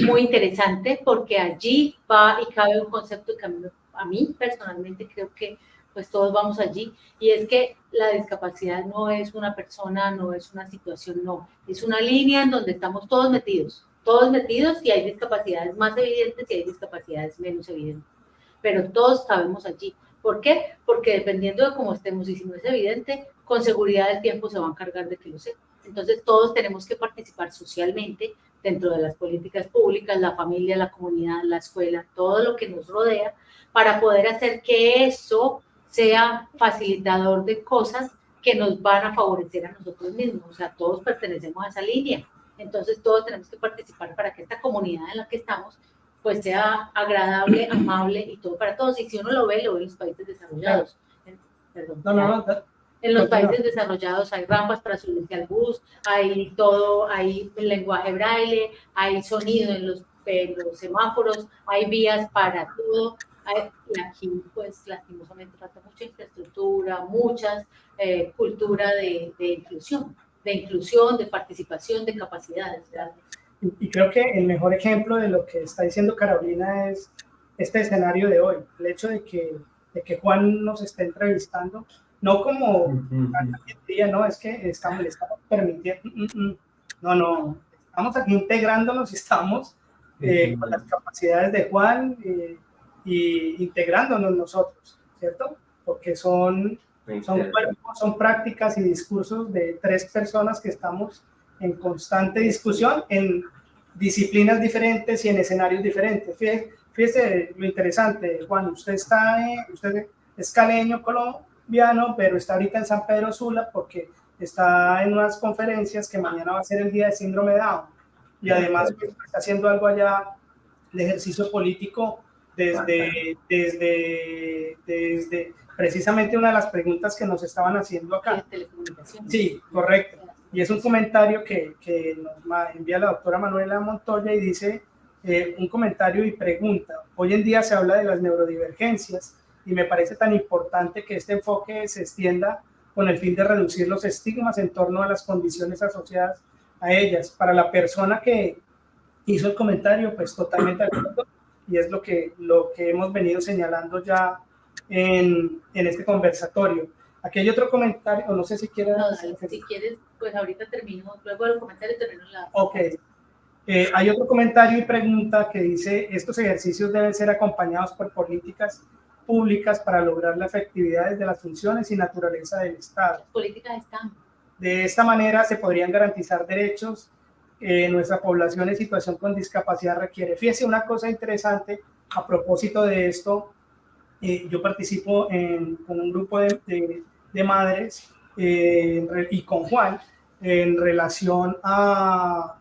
muy interesante porque allí va y cabe un concepto que a mí personalmente creo que pues todos vamos allí, y es que la discapacidad no es una persona, no es una situación, no, es una línea en donde estamos todos metidos y hay discapacidades más evidentes y hay discapacidades menos evidentes, pero todos cabemos allí. ¿Por qué? Porque dependiendo de cómo estemos y si no es evidente, con seguridad el tiempo se va a encargar de que lo sea. Entonces todos tenemos que participar socialmente dentro de las políticas públicas, la familia, la comunidad, la escuela, todo lo que nos rodea, para poder hacer que eso sea facilitador de cosas que nos van a favorecer a nosotros mismos. O sea, todos pertenecemos a esa línea. Entonces todos tenemos que participar para que esta comunidad en la que estamos pues sea agradable, amable y todo para todos. Y si uno lo ve en los países desarrollados. Perdón. En los países desarrollados hay rampas para subirse al bus, hay todo, hay lenguaje braille, hay sonido en los semáforos, hay vías para todo. Y aquí, pues, lastimosamente falta mucha infraestructura, muchas cultura de inclusión, de participación, de capacidades, ¿verdad? Y creo que el mejor ejemplo de lo que está diciendo Carolina es este escenario de hoy, el hecho de que Juan nos esté entrevistando, no como día, no, es que le estamos permitiendo, no, estamos aquí integrándonos y estamos con las capacidades de Juan y integrándonos nosotros, ¿cierto? Porque son cuerpos, son prácticas y discursos de tres personas que estamos en constante discusión en disciplinas diferentes y en escenarios diferentes. Fíjese lo interesante, Juan, usted es caleño colombiano, pero está ahorita en San Pedro Sula porque está en unas conferencias que mañana va a ser el día de síndrome de Down. Y además pues, está haciendo algo allá de ejercicio político desde precisamente una de las preguntas que nos estaban haciendo acá. Sí, correcto. Y es un comentario que nos envía la doctora Manuela Montoya y dice, un comentario y pregunta, hoy en día se habla de las neurodivergencias y me parece tan importante que este enfoque se extienda con el fin de reducir los estigmas en torno a las condiciones asociadas a ellas. Para la persona que hizo el comentario, pues totalmente de acuerdo, y es lo que hemos venido señalando ya en este conversatorio. Aquí hay otro comentario, o no sé si quieres... No, si quieres, pues ahorita termino, luego del comentario termino la... Ok. Hay otro comentario y pregunta que dice, estos ejercicios deben ser acompañados por políticas públicas para lograr la efectividad de las funciones y naturaleza del Estado. Las políticas están. De esta manera se podrían garantizar derechos. Nuestra población en situación con discapacidad requiere. Fíjese una cosa interesante a propósito de esto. Yo participo con un grupo de madres y con Juan en relación a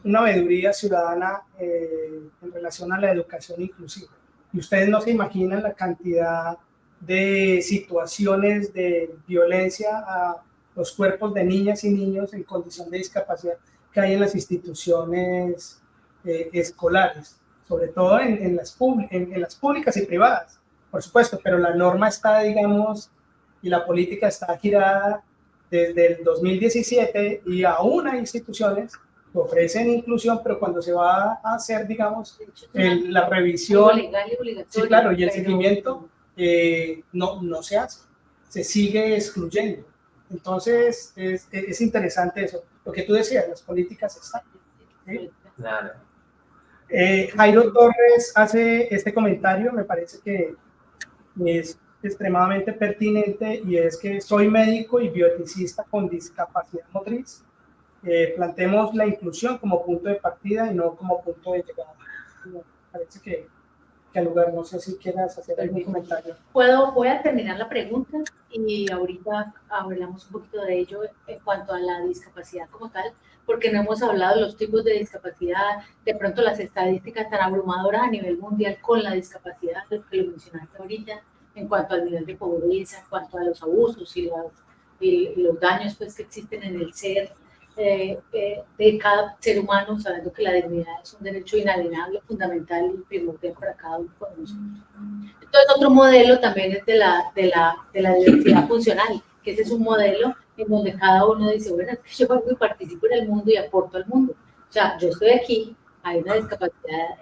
una veeduría ciudadana en relación a la educación inclusiva. Y ustedes no se imaginan la cantidad de situaciones de violencia a los cuerpos de niñas y niños en condición de discapacidad que hay en las instituciones escolares, sobre todo en las públicas y privadas, por supuesto, pero la norma está, digamos, y la política está girada desde el 2017 y aún hay instituciones que ofrecen inclusión, pero cuando se va a hacer, digamos, la revisión, legal y obligatorio, sí, claro, y el seguimiento no se hace, se sigue excluyendo. Entonces, es interesante eso. Lo que tú decías, las políticas están. ¿Sí? Claro. Jairo Torres hace este comentario, me parece que es extremadamente pertinente, y es que soy médico y bioeticista con discapacidad motriz. Planteemos la inclusión como punto de partida y no como punto de llegada. Me parece que al lugar, no sé si quieras hacer algún comentario. Voy a terminar la pregunta y ahorita hablamos un poquito de ello en cuanto a la discapacidad como tal, porque no hemos hablado de los tipos de discapacidad, de pronto las estadísticas tan abrumadoras a nivel mundial con la discapacidad, que lo mencionaste ahorita, en cuanto al nivel de pobreza, en cuanto a los abusos y los daños pues, que existen en el ser de cada ser humano, sabiendo que la dignidad es un derecho inalienable, fundamental y primordial para cada uno de nosotros. Entonces, otro modelo también es de la diversidad funcional, que ese es un modelo en donde cada uno dice, bueno, es que yo participo en el mundo y aporto al mundo. O sea, yo estoy aquí, hay una discapacidad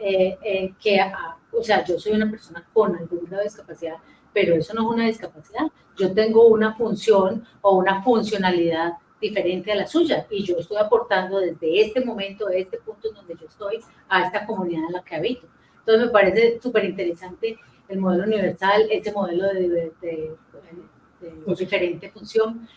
o sea, yo soy una persona con algún grado de discapacidad, pero eso no es una discapacidad. Yo tengo una función o una funcionalidad diferente a la suya y yo estoy aportando desde este momento, de este punto en donde yo estoy, a esta comunidad en la que habito. Entonces me parece súper interesante el modelo universal, este modelo de diferente función.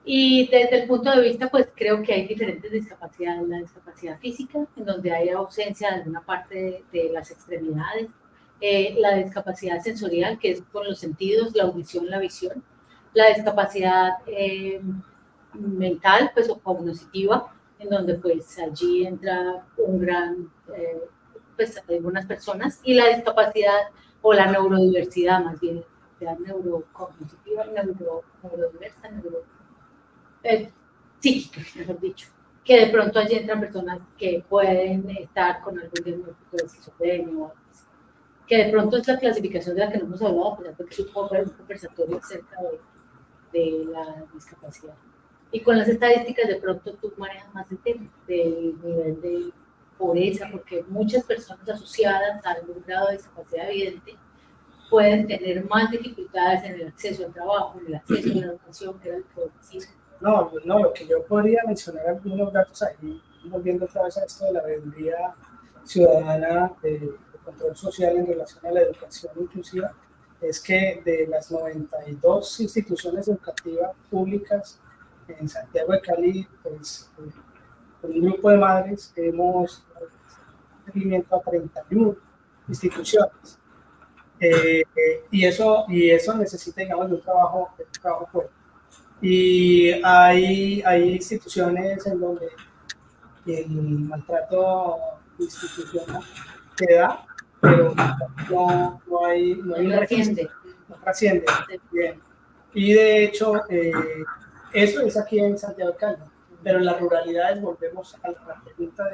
Y desde el punto de vista, pues creo que hay diferentes discapacidades. La discapacidad física, en donde hay ausencia de alguna parte de las extremidades. La discapacidad sensorial, que es con los sentidos, la audición, la visión. La discapacidad mental, pues, o cognitiva, en donde pues allí entra un gran, pues algunas personas, y la discapacidad o la neurodiversidad, más bien, la neurocognitiva, neurodiversa, psíquica, mejor dicho, que de pronto allí entran personas que pueden estar con algún diagnóstico de esquizofrenia o algo así, que de pronto es la clasificación de la que no hemos hablado, pero porque supongo que es un conversatorio acerca de la discapacidad. Y con las estadísticas de pronto tú manejas más el tema del nivel de pobreza, porque muchas personas asociadas a algún grado de discapacidad evidente pueden tener más dificultades en el acceso al trabajo, en el acceso a la educación, que era el progresismo. No, lo que yo podría mencionar algunos datos ahí, volviendo otra vez a esto de la veeduría ciudadana de control social en relación a la educación inclusiva, es que de las 92 instituciones educativas públicas en Santiago de Cali, pues con un grupo de madres hemos dado seguimiento a 31 instituciones. Y eso necesita, digamos, de un trabajo fuerte. Y hay instituciones en donde el maltrato institucional se da, pero no hay un registro, no trasciende. Bien. Y de hecho, eso es aquí en Santiago de Cali, pero en las ruralidades volvemos a la pregunta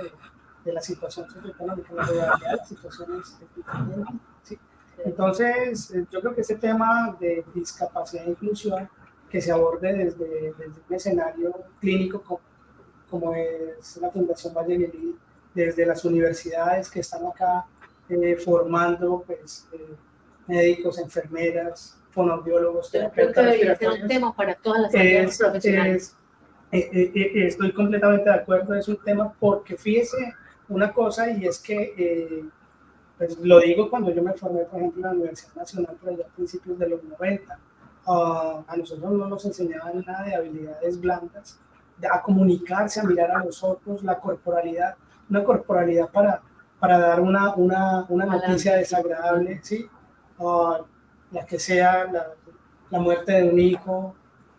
de la situación socioeconómica, la ruralidad, las situaciones ¿sí? Entonces, yo creo que ese tema de discapacidad e inclusión que se aborde desde un escenario clínico como es la Fundación Valle Melí, desde las universidades que están acá formando pues, médicos, enfermeras, fonoaudiólogos, terapeutas. Creo que debería ser un tema para todas las áreas profesionales. Estoy completamente de acuerdo, es un tema porque fíjese una cosa y es que pues lo digo cuando yo me formé, por ejemplo, en la Universidad Nacional por allá a principios de los 90. A nosotros no nos enseñaban nada de habilidades blandas, a comunicarse, a mirar a los otros, la corporalidad, una corporalidad para dar una noticia desagradable, ¿sí? La que sea la muerte de un hijo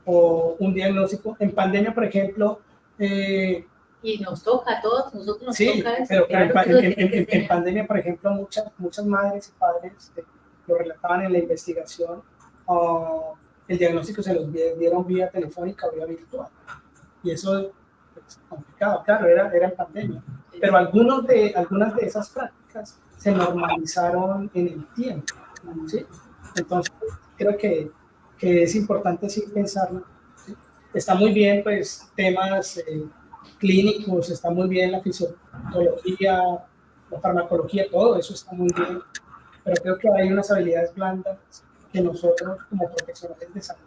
o un diagnóstico. En pandemia, por ejemplo, y nos toca a todos, nosotros nos sí, toca eso. Pero en pandemia, por ejemplo, muchas madres y padres lo relataban en la investigación, el diagnóstico se los dieron vía telefónica o vía virtual. Y eso es complicado, claro, era en pandemia. Pero algunas de esas prácticas se normalizaron en el tiempo, ¿sí? Entonces, creo que es importante sí pensarlo, ¿sí? Está muy bien, pues, temas clínicos, está muy bien la fisiología, la farmacología, todo eso está muy bien, pero creo que hay unas habilidades blandas que nosotros como profesionales de salud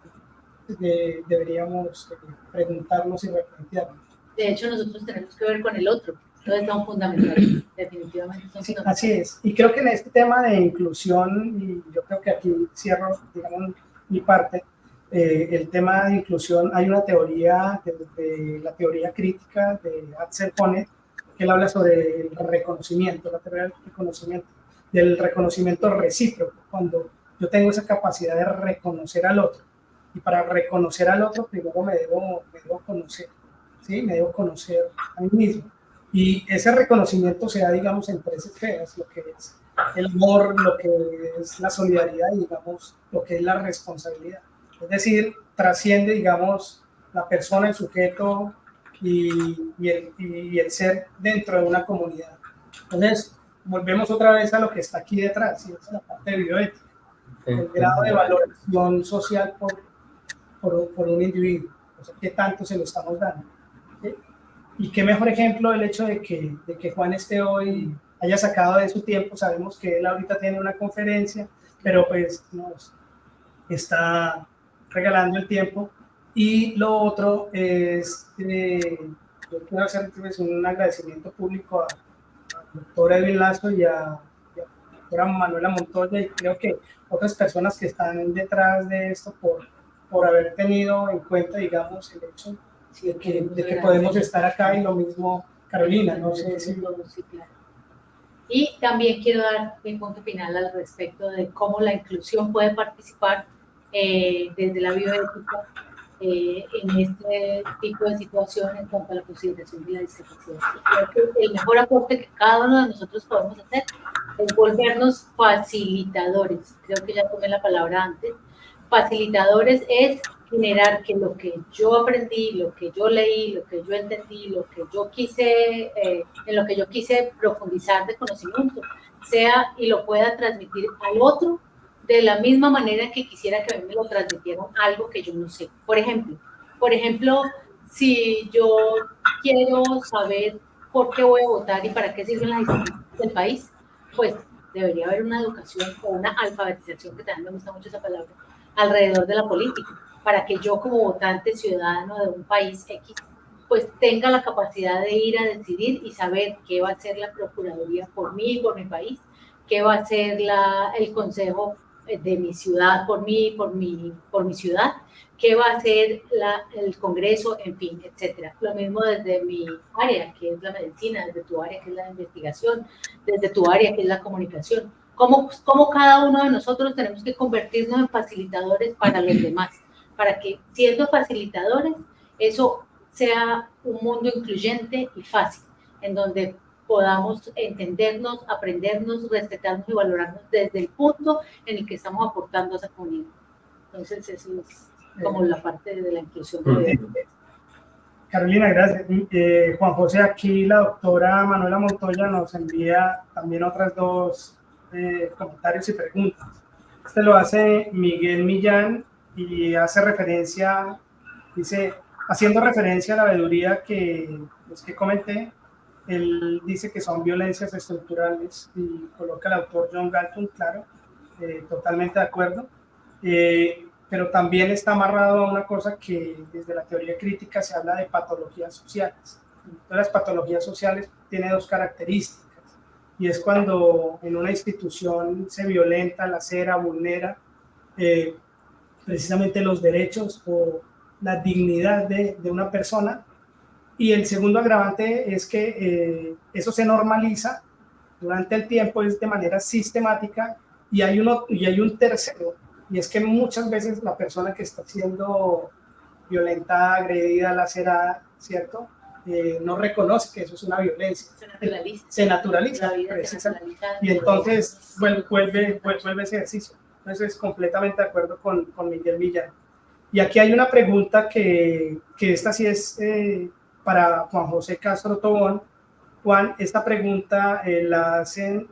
deberíamos preguntarnos y replantearnos. De hecho, nosotros tenemos que ver con el otro, entonces son fundamentales, definitivamente son fundamentales. Así es, y creo que en este tema de inclusión, y yo creo que aquí cierro, digamos, mi parte, el tema de inclusión, hay una teoría, de la teoría crítica de Axel Honneth, que él habla sobre el reconocimiento, la teoría del reconocimiento recíproco, cuando yo tengo esa capacidad de reconocer al otro, y para reconocer al otro primero me debo conocer, ¿sí? Me debo conocer a mí mismo, y ese reconocimiento se da, digamos, en tres esferas, lo que es el amor, lo que es la solidaridad y, digamos, lo que es la responsabilidad. Es decir, trasciende, digamos, la persona, el sujeto y el ser dentro de una comunidad. Entonces, volvemos otra vez a lo que está aquí detrás, y es la parte de bioética, el grado de valoración social por un individuo, o sea, qué tanto se lo estamos dando, ¿sí? Y qué mejor ejemplo el hecho de que Juan esté hoy, haya sacado de su tiempo. Sabemos que él ahorita tiene una conferencia, pero pues nos está regalando el tiempo. Y lo otro es, yo quiero hacer pues, un agradecimiento público al doctor Edwin Lazo y a la doctora Manuela Montoya, y creo que otras personas que están detrás de esto por haber tenido en cuenta, digamos, el hecho de que podemos estar acá, y lo mismo Carolina, no sé si sí, claro. Y también quiero dar mi punto final al respecto de cómo la inclusión puede participar desde la bioética en este tipo de situaciones en cuanto a la consideración de la discapacidad. Creo que el mejor aporte que cada uno de nosotros podemos hacer es volvernos facilitadores. Creo que ya tomé la palabra antes. Facilitadores es generar que lo que yo aprendí, lo que yo leí, lo que yo entendí, lo que yo quise, en lo que yo quise profundizar de conocimiento, sea y lo pueda transmitir al otro de la misma manera que quisiera que a mí me lo transmitieran algo que yo no sé. Por ejemplo, si yo quiero saber por qué voy a votar y para qué sirven las instituciones del país, pues debería haber una educación o una alfabetización, que también me gusta mucho esa palabra, alrededor de la política, para que yo como votante ciudadano de un país X, pues tenga la capacidad de ir a decidir y saber qué va a hacer la Procuraduría por mí y por mi país, qué va a hacer el Consejo de mi ciudad por mí, por mi ciudad, qué va a hacer el Congreso, en fin, etcétera. Lo mismo desde mi área, que es la medicina, desde tu área, que es la investigación, desde tu área, que es la comunicación. cómo cada uno de nosotros tenemos que convertirnos en facilitadores para los demás, para que siendo facilitadores, eso sea un mundo incluyente y fácil, en donde podamos entendernos, aprendernos, respetarnos y valorarnos desde el punto en el que estamos aportando a esa comunidad. Entonces, eso es como la parte de la inclusión. Carolina, gracias. Juan José, aquí la doctora Manuela Montoya nos envía también otras dos comentarios y preguntas. Este lo hace Miguel Millán y hace referencia, dice, haciendo referencia a la veeduría que comenté, él dice que son violencias estructurales y coloca el autor John Galton, claro, totalmente de acuerdo. Pero también está amarrado a una cosa que desde la teoría crítica se habla de patologías sociales. Entonces, las patologías sociales tienen dos características, y es cuando en una institución se violenta, lacera, vulnera precisamente los derechos o la dignidad de una persona. Y el segundo agravante es que eso se normaliza durante el tiempo, es de manera sistemática, y hay un tercero, y es que muchas veces la persona que está siendo violentada, agredida, lacerada, ¿cierto? No reconoce que eso es una violencia. Se naturaliza. Y entonces vuelve ese ejercicio. Entonces, completamente de acuerdo con Miguel Millán. Y aquí hay una pregunta que esta sí es para Juan José Castro Tobón. Juan, esta pregunta la hacen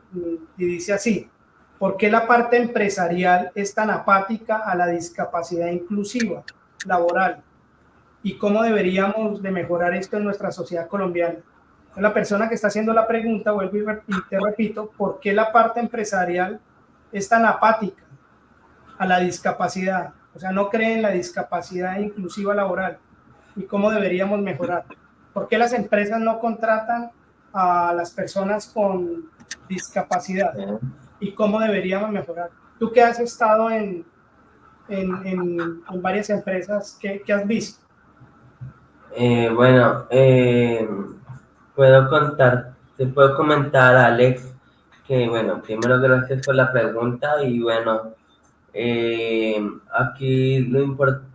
y dice así: ¿por qué la parte empresarial es tan apática a la discapacidad inclusiva laboral? ¿Y cómo deberíamos de mejorar esto en nuestra sociedad colombiana? La persona que está haciendo la pregunta, vuelvo y te repito, ¿por qué la parte empresarial es tan apática a la discapacidad? O sea, no cree en la discapacidad inclusiva laboral. ¿Y cómo deberíamos mejorar? ¿Por qué las empresas no contratan a las personas con discapacidad? ¿Y cómo deberíamos mejorar? Tú que has estado en varias empresas, ¿qué has visto? Bueno, te puedo comentar, Alex, que bueno, primero gracias por la pregunta y bueno, aquí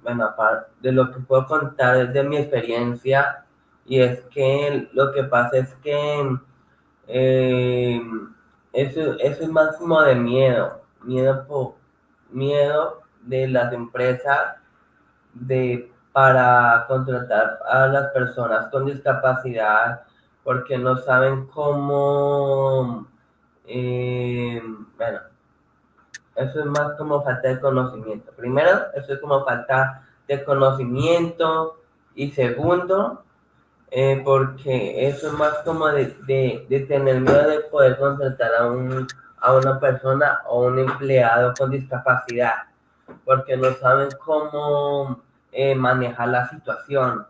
aparte de lo que puedo contar es de mi experiencia, y es que lo que pasa es que eso es más como de miedo de las empresas para contratar a las personas con discapacidad, porque no saben cómo, bueno, eso es más como falta de conocimiento. Primero, eso es como falta de conocimiento, y segundo, porque eso es más como de tener miedo de poder contratar a una persona o un empleado con discapacidad, porque no saben cómo manejar la situación.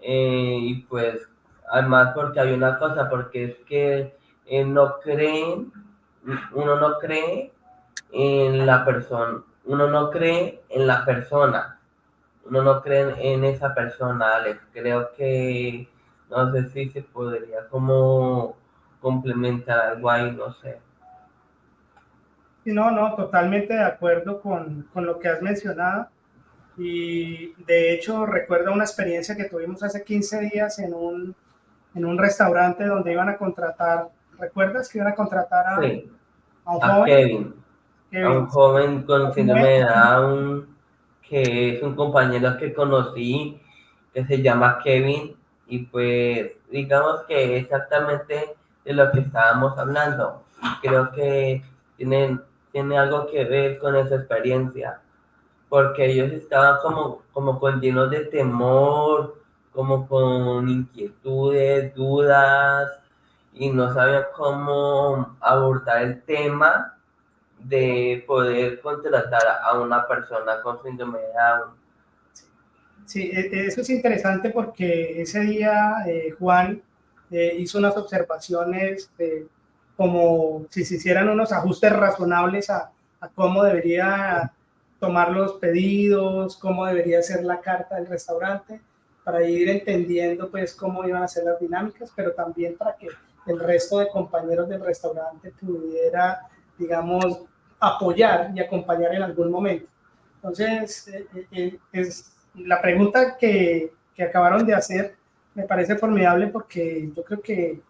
Y pues, además, porque hay una cosa, porque es que uno no cree en la persona, uno no cree en la persona, uno no cree en esa persona, Alex. Creo que, no sé si se podría como complementar algo ahí, no sé. No, totalmente de acuerdo con lo que has mencionado. Y de hecho recuerdo una experiencia que tuvimos hace 15 días en un restaurante donde iban a contratar, ¿recuerdas que iban a contratar a un joven? Kevin, a un joven con síndrome de Down, que es un compañero que conocí, que se llama Kevin, y pues digamos que exactamente de lo que estábamos hablando. Creo que tiene algo que ver con esa experiencia, porque ellos estaban como con llenos de temor, como con inquietudes, dudas, y no sabían cómo abordar el tema de poder contratar a una persona con síndrome de Down. Sí, eso es interesante porque ese día Juan hizo unas observaciones como si se hicieran unos ajustes razonables a cómo debería tomar los pedidos, cómo debería ser la carta del restaurante, para ir entendiendo pues cómo iban a ser las dinámicas, pero también para que el resto de compañeros del restaurante pudiera digamos, apoyar y acompañar en algún momento. Entonces, es la pregunta que acabaron de hacer me parece formidable porque yo creo que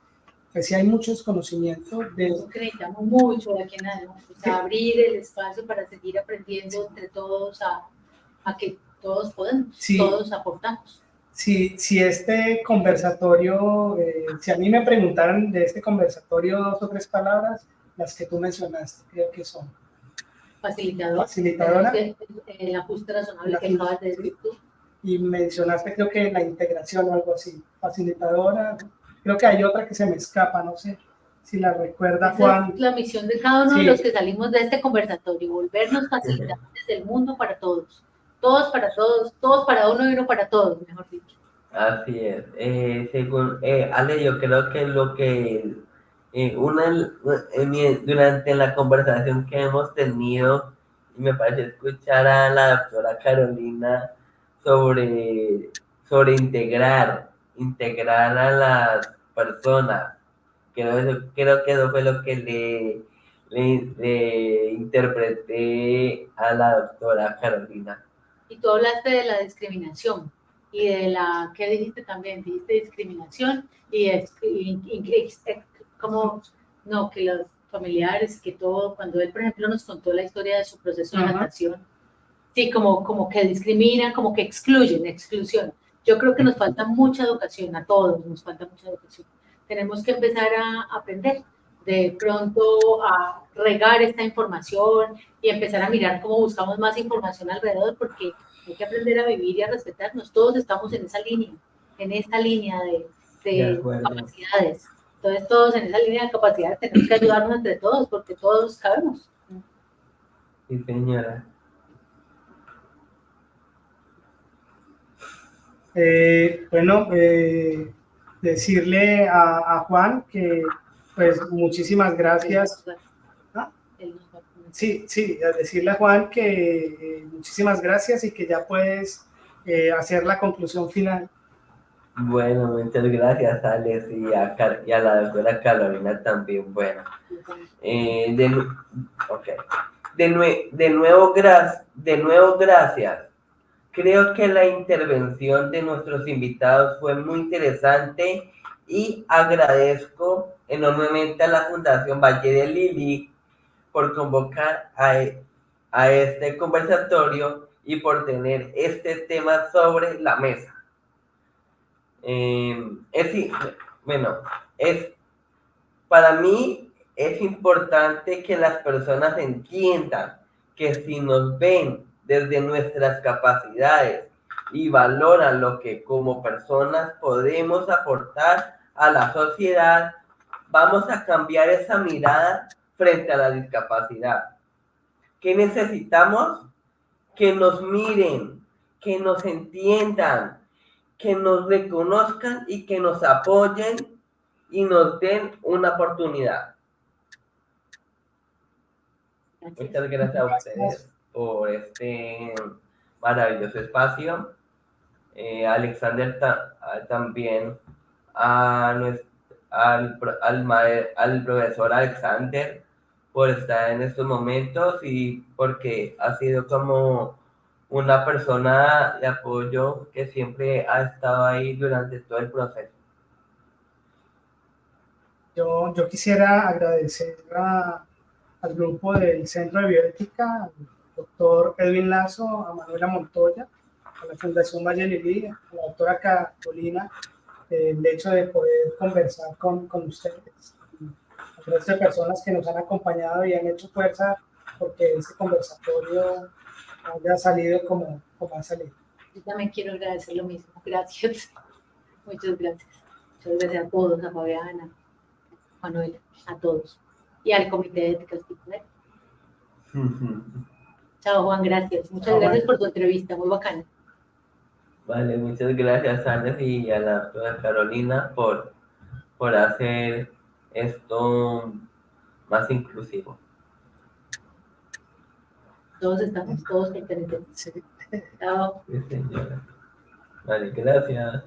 pues, sí hay muchos conocimientos de... Creo que necesitamos mucho de aquí en adelante, o sea, abrir el espacio para seguir aprendiendo entre todos a que todos podemos, Sí. todos aportamos. Si este conversatorio, si a mí me preguntaran de este conversatorio 2 o 3 palabras, las que tú mencionaste, creo que son. Facilitadora. El ajuste razonable que acabas de decir tú. Y mencionaste creo que la integración o algo así. Facilitadora, creo que hay otra que se me escapa, no sé si la recuerda Esa Juan. es la misión de cada uno Sí. de los que salimos de este conversatorio, volvernos facilitadores del mundo para todos. Todos para todos, todos para uno y uno para todos, mejor dicho. Así es. Según Ale, yo creo que lo que durante la conversación que hemos tenido, y me parece escuchar a la doctora Carolina sobre integrar a las personas. Creo que eso fue lo que le interpreté a la doctora Carolina. Y tú hablaste de la discriminación y de la, ¿qué dijiste también? Dijiste discriminación y como, no, que los familiares, que todo, cuando él, por ejemplo, nos contó la historia de su proceso de natación, sí, como que discriminan, como que excluyen, exclusión. Yo creo que nos falta mucha educación, a todos nos falta mucha educación. Tenemos que empezar a aprender, de pronto a regar esta información y empezar a mirar cómo buscamos más información alrededor, porque hay que aprender a vivir y a respetarnos. Todos estamos en esa línea, de capacidades. Entonces, todos en esa línea de capacidades tenemos que ayudarnos entre todos, porque todos cabemos. Sí, señora. Bueno, decirle a Juan que pues muchísimas gracias. ¿Ah? Sí, decirle a Juan que muchísimas gracias y que ya puedes hacer la conclusión final. Bueno, muchas gracias, Alex, y a la doctora Carolina también. Bueno, de nuevo, gracias. Creo que la intervención de nuestros invitados fue muy interesante y agradezco enormemente a la Fundación Valle de Lili por convocar a este conversatorio y por tener este tema sobre la mesa. Para mí es importante que las personas entiendan que si nos ven desde nuestras capacidades y valoran lo que como personas podemos aportar a la sociedad, vamos a cambiar esa mirada frente a la discapacidad. ¿Qué necesitamos? Que nos miren, que nos entiendan, que nos reconozcan y que nos apoyen y nos den una oportunidad. Muchas gracias a ustedes por este maravilloso espacio. Alexander, también al profesor Alexander por estar en estos momentos y porque ha sido como una persona de apoyo que siempre ha estado ahí durante todo el proceso. Yo quisiera agradecer al grupo del Centro de Bioética, al doctor Edwin Lazo, a Manuela Montoya, a la Fundación Valle Lili, a la doctora Carolina, el hecho de poder conversar con ustedes, a las personas que nos han acompañado y han hecho fuerza porque este conversatorio haya salido como ha salido. Yo también quiero agradecer lo mismo. Gracias. Muchas gracias. Muchas gracias a todos, a Fabiana, a Manuela, a todos. Y al Comité de Ética Hospitalaria. Chao, Juan, gracias. Muchas gracias por tu entrevista, muy bacana. Vale, muchas gracias, Alex, y a la doctora Carolina por hacer esto más inclusivo. Todos estamos, todos pertenecemos. Chao. Sí, señora. Vale, gracias.